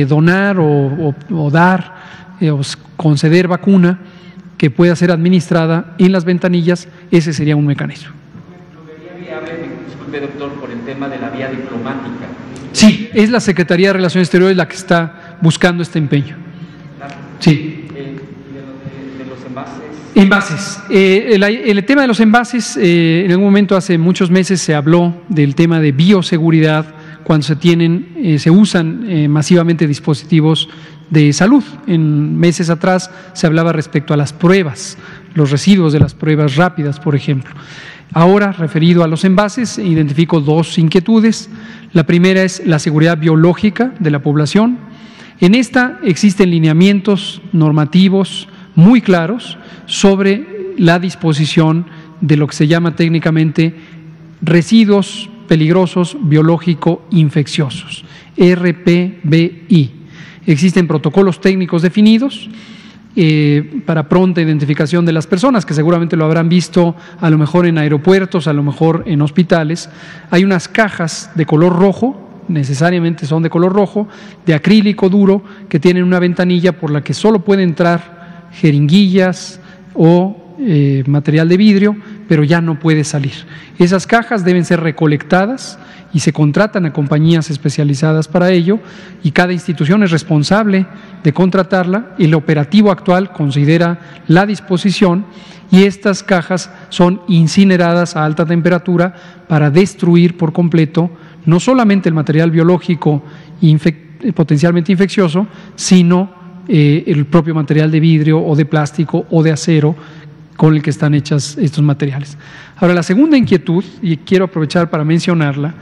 donar o dar o conceder vacuna que pueda ser administrada en las ventanillas, ese sería un mecanismo. ¿Lo vería viable, disculpe doctor, por el tema de la vía diplomática? Sí, es la Secretaría de Relaciones Exteriores la que está buscando este empeño. Sí. ¿De los envases? Envases. El tema de los envases, en algún momento hace muchos meses se habló del tema de bioseguridad cuando se usan masivamente dispositivos de salud. En meses atrás se hablaba respecto a las pruebas, los residuos de las pruebas rápidas, por ejemplo. Ahora, referido a los envases, identifico dos inquietudes. La primera es la seguridad biológica de la población. En esta existen lineamientos normativos muy claros sobre la disposición de lo que se llama técnicamente residuos peligrosos biológico-infecciosos, RPBI. Existen protocolos técnicos definidos para pronta identificación de las personas, que seguramente lo habrán visto a lo mejor en aeropuertos, a lo mejor en hospitales. Hay unas cajas de color rojo, necesariamente son de color rojo, de acrílico duro, que tienen una ventanilla por la que solo puede entrar jeringuillas o material de vidrio, pero ya no puede salir. Esas cajas deben ser recolectadas y se contratan a compañías especializadas para ello, y cada institución es responsable de contratarla. El operativo actual considera la disposición y estas cajas son incineradas a alta temperatura para destruir por completo no solamente el material biológico potencialmente infeccioso, sino el propio material de vidrio o de plástico o de acero con el que están hechas estos materiales. Ahora, la segunda inquietud, y quiero aprovechar para mencionarla,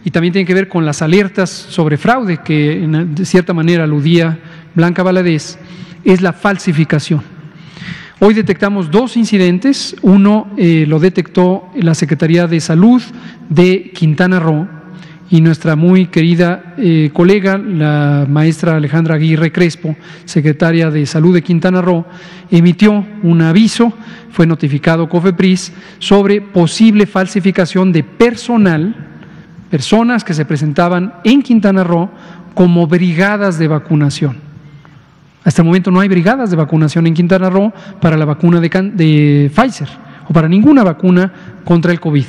y también tiene que ver con las alertas sobre fraude que de cierta manera aludía Blanca Valadez, es la falsificación. Hoy detectamos dos incidentes. Uno lo detectó la Secretaría de Salud de Quintana Roo, y nuestra muy querida colega, la maestra Alejandra Aguirre Crespo, secretaria de Salud de Quintana Roo, emitió un aviso, fue notificado COFEPRIS, sobre posible falsificación de personas que se presentaban en Quintana Roo como brigadas de vacunación. Hasta el momento no hay brigadas de vacunación en Quintana Roo para la vacuna de Pfizer o para ninguna vacuna contra el COVID.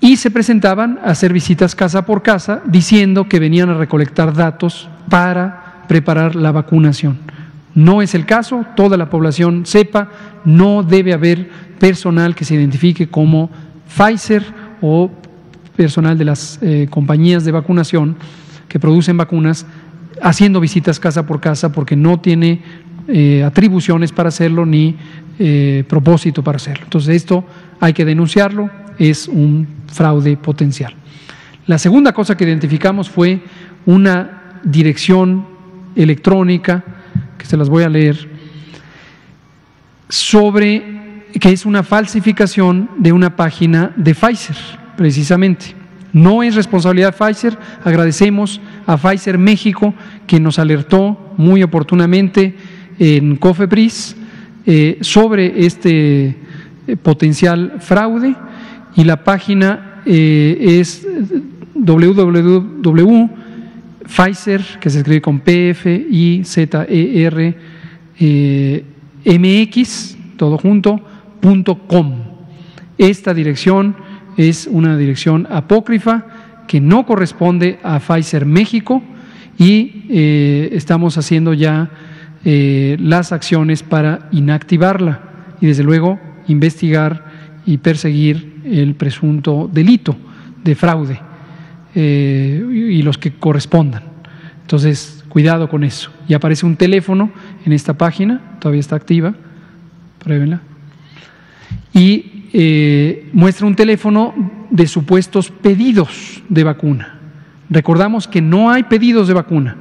Y se presentaban a hacer visitas casa por casa diciendo que venían a recolectar datos para preparar la vacunación. No es el caso, toda la población sepa, no debe haber personal que se identifique como Pfizer o personal de las compañías de vacunación que producen vacunas haciendo visitas casa por casa, porque no tiene atribuciones para hacerlo ni propósito para hacerlo. Entonces esto hay que denunciarlo, es un fraude potencial. La segunda cosa que identificamos fue una dirección electrónica, que se las voy a leer, que es una falsificación de una página de Pfizer. precisamente. No es responsabilidad de Pfizer. Agradecemos a Pfizer México, que nos alertó muy oportunamente en COFEPRIS sobre este potencial fraude, y la página es www.pfizer, que se escribe con PFIZER MX, todo junto, .com. Esta dirección es una dirección apócrifa que no corresponde a Pfizer México, y estamos haciendo ya las acciones para inactivarla y desde luego investigar y perseguir el presunto delito de fraude y los que correspondan. Entonces, cuidado con eso. Y aparece un teléfono en esta página, todavía está activa, pruébenla, y muestra un teléfono de supuestos pedidos de vacuna. Recordamos que no hay pedidos de vacuna.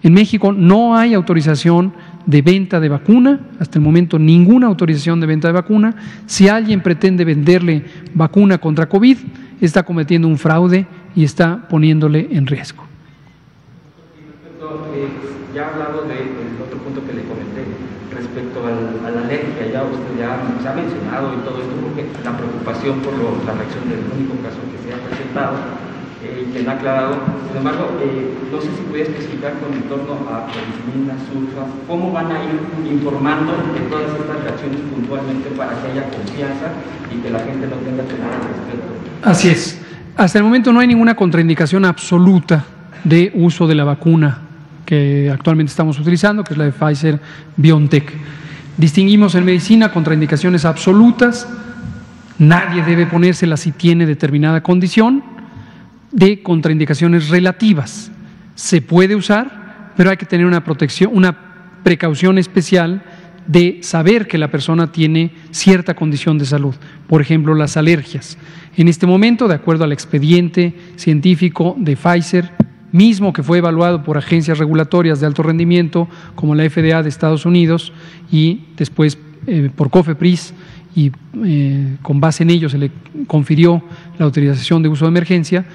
En México no hay autorización de venta de vacuna, hasta el momento ninguna autorización de venta de vacuna. Si alguien pretende venderle vacuna contra COVID, está cometiendo un fraude y está poniéndole en riesgo. Ya ha hablado del otro punto que le comenté respecto a la alergia, ya usted ya se ha mencionado y todo esto, porque la preocupación por la reacción del único caso que se ha presentado, que no ha aclarado. Sin embargo, no sé si puede especificar con en torno a penicilina, sulfa, cómo van a ir informando de todas estas reacciones puntualmente para que haya confianza y que la gente no tenga temor al respecto. Así es. Hasta el momento no hay ninguna contraindicación absoluta de uso de la vacuna que actualmente estamos utilizando, que es la de Pfizer-BioNTech. Distinguimos en medicina contraindicaciones absolutas, nadie debe ponérsela si tiene determinada condición, de contraindicaciones relativas. Se puede usar, pero hay que tener una protección, una precaución especial de saber que la persona tiene cierta condición de salud. Por ejemplo, las alergias. En este momento, de acuerdo al expediente científico de Pfizer, mismo que fue evaluado por agencias regulatorias de alto rendimiento como la FDA de Estados Unidos y después por COFEPRIS, y con base en ello se le confirió la autorización de uso de emergencia,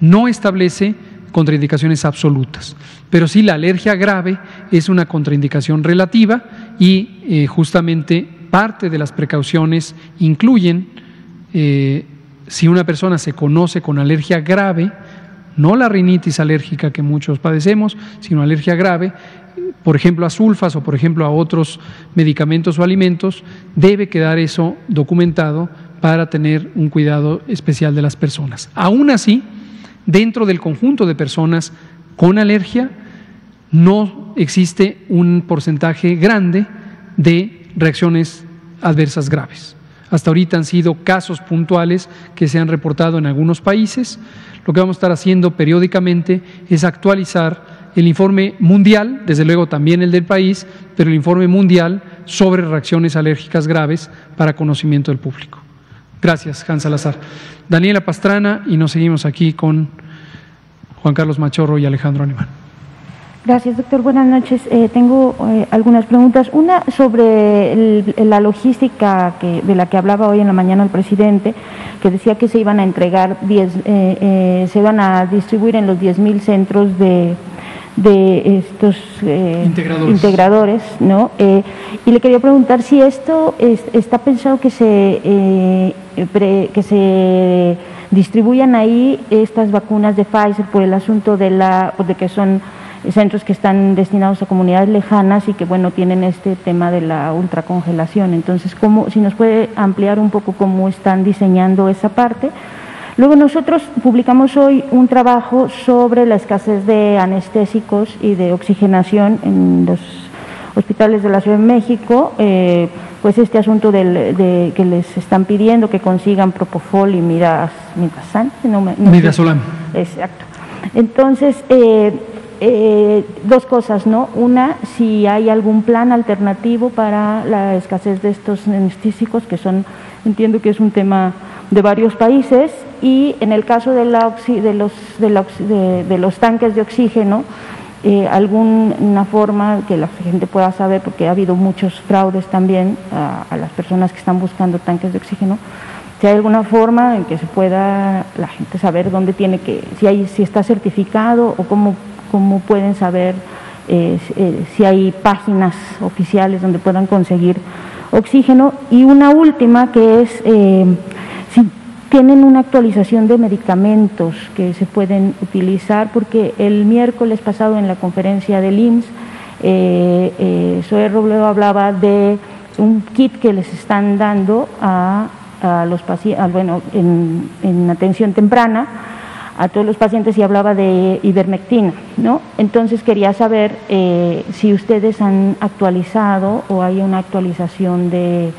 no establece contraindicaciones absolutas, pero sí la alergia grave es una contraindicación relativa y justamente parte de las precauciones incluyen, si una persona se conoce con alergia grave, no la rinitis alérgica que muchos padecemos, sino alergia grave, por ejemplo a sulfas o por ejemplo a otros medicamentos o alimentos, debe quedar eso documentado para tener un cuidado especial de las personas. Aún así, dentro del conjunto de personas con alergia, no existe un porcentaje grande de reacciones adversas graves. Hasta ahorita han sido casos puntuales que se han reportado en algunos países. Lo que vamos a estar haciendo periódicamente es actualizar el informe mundial, desde luego también el del país, pero el informe mundial sobre reacciones alérgicas graves para conocimiento del público. Gracias, Hans Salazar. Daniela Pastrana, y nos seguimos aquí con Juan Carlos Machorro y Alejandro Alemán. Gracias, doctor. Buenas noches. Tengo algunas preguntas. Una sobre la logística de la que hablaba hoy en la mañana el presidente, que decía que se iban a entregar se iban a distribuir en los 10,000 centros de estos integradores, ¿no? Y le quería preguntar si esto está pensado que se distribuyan ahí estas vacunas de Pfizer por el asunto de que son centros que están destinados a comunidades lejanas y que, bueno, tienen este tema de la ultracongelación. Entonces, si nos puede ampliar un poco cómo están diseñando esa parte. Luego nosotros publicamos hoy un trabajo sobre la escasez de anestésicos y de oxigenación en los hospitales de la Ciudad de México, pues este asunto de que les están pidiendo que consigan propofol y midazolam. Midazolam. Exacto. Entonces, dos cosas, ¿no? Una, si hay algún plan alternativo para la escasez de estos anestésicos, que entiendo que es un tema de varios países, y en el caso de los tanques de oxígeno, alguna forma que la gente pueda saber, porque ha habido muchos fraudes también a las personas que están buscando tanques de oxígeno, Si hay alguna forma en que se pueda la gente saber dónde tiene que, si está certificado, o cómo pueden saber si hay páginas oficiales donde puedan conseguir oxígeno. Y una última, que es si tienen una actualización de medicamentos que se pueden utilizar, porque el miércoles pasado en la conferencia del IMSS, Zoe Robledo hablaba de un kit que les están dando a los pacientes, bueno, en atención temprana, a todos los pacientes, y hablaba de ivermectina, ¿no? Entonces quería saber si ustedes han actualizado o hay una actualización de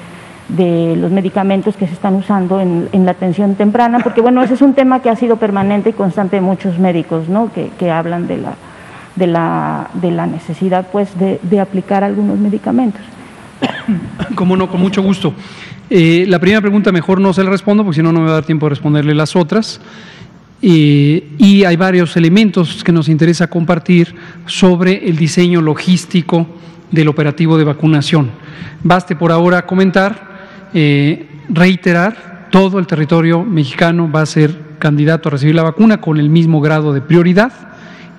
los medicamentos que se están usando en la atención temprana, porque bueno, ese es un tema que ha sido permanente y constante de muchos médicos, ¿no? Que hablan de la necesidad, pues, de aplicar algunos medicamentos. Cómo no, con mucho gusto. La primera pregunta mejor no se la respondo, porque si no, no me va a dar tiempo de responderle las otras. Y hay varios elementos que nos interesa compartir sobre el diseño logístico del operativo de vacunación. Baste por ahora comentar, reiterar, todo el territorio mexicano va a ser candidato a recibir la vacuna con el mismo grado de prioridad.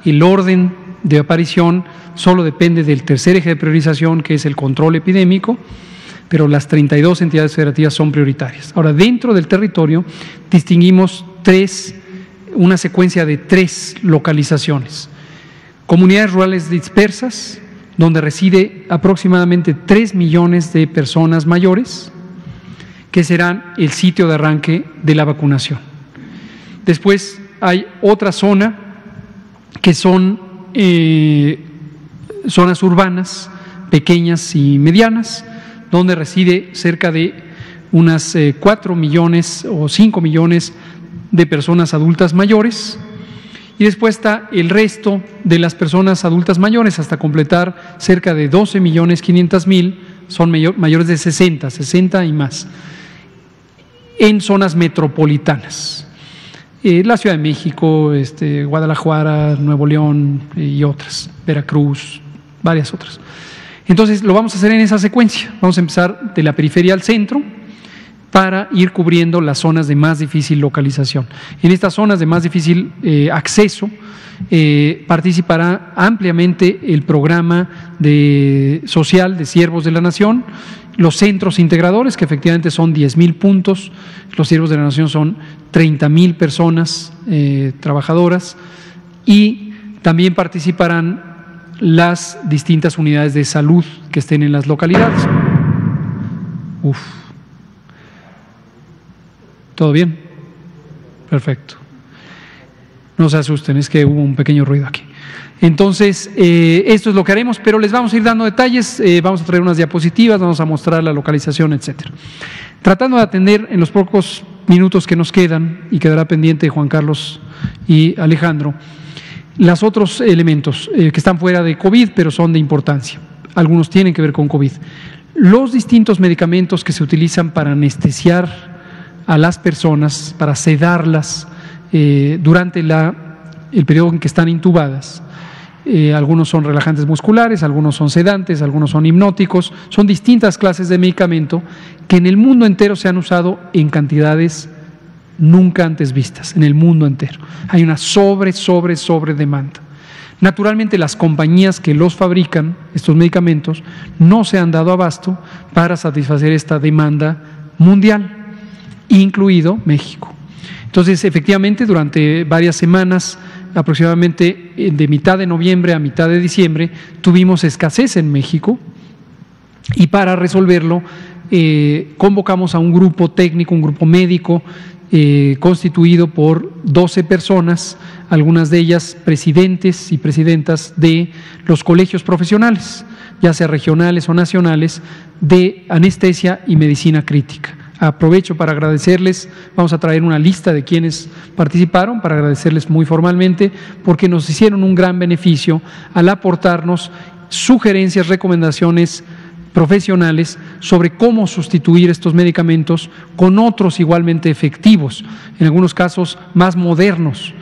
El orden de aparición solo depende del tercer eje de priorización, que es el control epidémico, pero las 32 entidades federativas son prioritarias. Ahora, dentro del territorio distinguimos una secuencia de 3 localizaciones. Comunidades rurales dispersas, donde reside aproximadamente 3 millones de personas mayores, que serán el sitio de arranque de la vacunación. Después hay otra zona que son zonas urbanas, pequeñas y medianas, donde reside cerca de unas 4 millones o 5 millones de personas adultas mayores, y después está el resto de las personas adultas mayores, hasta completar cerca de 12.500.000, son mayores de 60 y más, en zonas metropolitanas. La Ciudad de México, Guadalajara, Nuevo León y otras, Veracruz, varias otras. Entonces lo vamos a hacer en esa secuencia. Vamos a empezar de la periferia al centro para ir cubriendo las zonas de más difícil localización. En estas zonas de más difícil acceso participará ampliamente el programa social de Siervos de la Nación, los centros integradores, que efectivamente son 10,000 puntos. Los Siervos de la Nación son 30,000 personas trabajadoras, y también participarán las distintas unidades de salud que estén en las localidades. ¿Todo bien? Perfecto. No se asusten, es que hubo un pequeño ruido aquí. Entonces, esto es lo que haremos, pero les vamos a ir dando detalles, vamos a traer unas diapositivas, vamos a mostrar la localización, etcétera. Tratando de atender en los pocos minutos que nos quedan, y quedará pendiente Juan Carlos y Alejandro, los otros elementos que están fuera de COVID, pero son de importancia. Algunos tienen que ver con COVID. Los distintos medicamentos que se utilizan para anestesiar a las personas, para sedarlas durante el periodo en que están intubadas. Algunos son relajantes musculares, algunos son sedantes, algunos son hipnóticos, son distintas clases de medicamento que en el mundo entero se han usado en cantidades nunca antes vistas, en el mundo entero. Hay una sobre demanda. Naturalmente, las compañías que los fabrican, estos medicamentos, no se han dado abasto para satisfacer esta demanda mundial, incluido México. Entonces, efectivamente, durante varias semanas, aproximadamente de mitad de noviembre a mitad de diciembre, tuvimos escasez en México, y para resolverlo convocamos a un grupo técnico, un grupo médico constituido por 12 personas, algunas de ellas presidentes y presidentas de los colegios profesionales, ya sea regionales o nacionales, de anestesia y medicina crítica. Aprovecho para agradecerles, vamos a traer una lista de quienes participaron, para agradecerles muy formalmente, porque nos hicieron un gran beneficio al aportarnos sugerencias, recomendaciones profesionales sobre cómo sustituir estos medicamentos con otros igualmente efectivos, en algunos casos más modernos,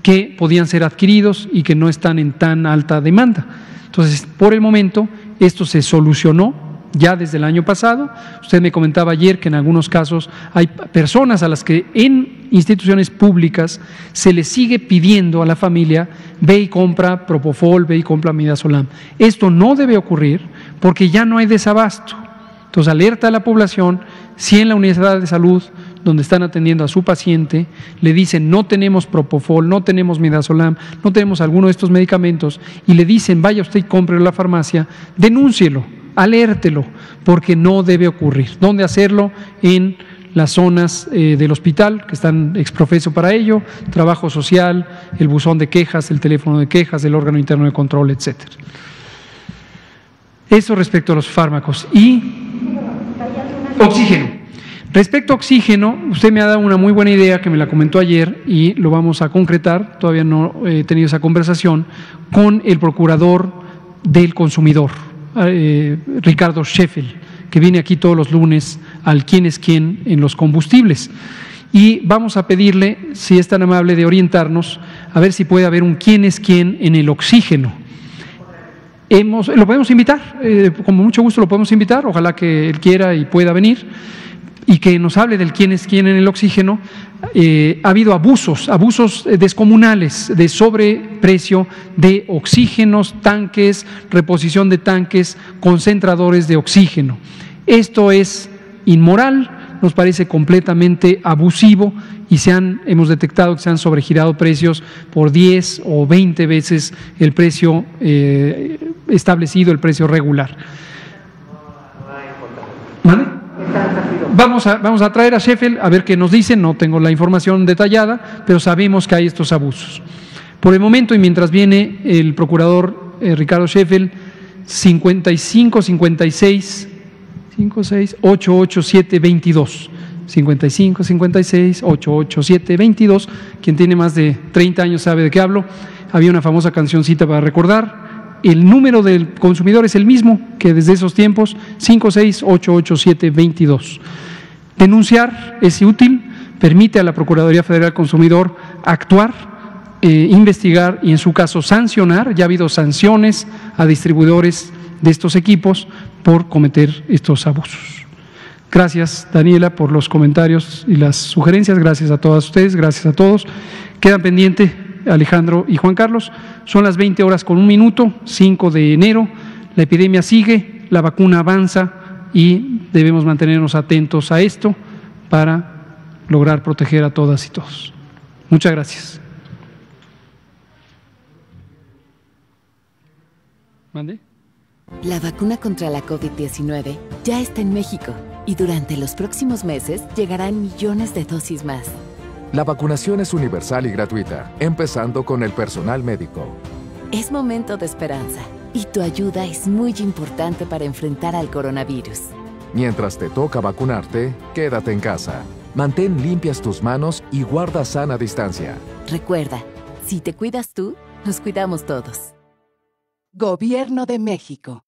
que podían ser adquiridos y que no están en tan alta demanda. Entonces, por el momento, esto se solucionó ya desde el año pasado. Usted me comentaba ayer que en algunos casos hay personas a las que en instituciones públicas se les sigue pidiendo a la familia: ve y compra Propofol, ve y compra Midazolam. Esto no debe ocurrir porque ya no hay desabasto. Entonces, alerta a la población: si en la unidad de salud donde están atendiendo a su paciente le dicen no tenemos Propofol, no tenemos Midazolam, no tenemos alguno de estos medicamentos, y le dicen vaya usted y cómprelo a la farmacia, denúncielo, alértelo, porque no debe ocurrir. ¿Dónde hacerlo? En las zonas del hospital que están exprofeso para ello, trabajo social, el buzón de quejas, el teléfono de quejas, el órgano interno de control, etcétera. Eso respecto a los fármacos. Y oxígeno. Respecto a oxígeno, usted me ha dado una muy buena idea que me la comentó ayer y lo vamos a concretar. Todavía no he tenido esa conversación con el procurador del consumidor, Ricardo Scheffel, que viene aquí todos los lunes al quién es quién en los combustibles. Y vamos a pedirle, si es tan amable, de orientarnos a ver si puede haber un quién es quién en el oxígeno. Lo podemos invitar, con mucho gusto lo podemos invitar, ojalá que él quiera y pueda venir, y que nos hable del quién es quién en el oxígeno. Ha habido abusos descomunales de sobreprecio de oxígenos, tanques, reposición de tanques, concentradores de oxígeno. Esto es inmoral, nos parece completamente abusivo y hemos detectado que se han sobregirado precios por 10 o 20 veces el precio establecido, el precio regular. ¿Vale? Vamos a traer a Scheffel a ver qué nos dicen. No tengo la información detallada, pero sabemos que hay estos abusos. Por el momento, y mientras viene el procurador Ricardo Scheffel, 55 56 887 22. 55 56 887 22. Quien tiene más de 30 años sabe de qué hablo. Había una famosa cancioncita para recordar. El número del consumidor es el mismo que desde esos tiempos, 56-887-22. Denunciar es útil, permite a la Procuraduría Federal del Consumidor actuar, investigar y en su caso sancionar. Ya ha habido sanciones a distribuidores de estos equipos por cometer estos abusos. Gracias, Daniela, por los comentarios y las sugerencias. Gracias a todas ustedes, gracias a todos. Quedan pendientes Alejandro y Juan Carlos. Son las 20:01, 5 de enero. La epidemia sigue, la vacuna avanza y debemos mantenernos atentos a esto para lograr proteger a todas y todos. Muchas gracias. ¿Mande? La vacuna contra la COVID-19 ya está en México y durante los próximos meses llegarán millones de dosis más. La vacunación es universal y gratuita, empezando con el personal médico. Es momento de esperanza y tu ayuda es muy importante para enfrentar al coronavirus. Mientras te toca vacunarte, quédate en casa. Mantén limpias tus manos y guarda sana distancia. Recuerda, si te cuidas tú, nos cuidamos todos. Gobierno de México.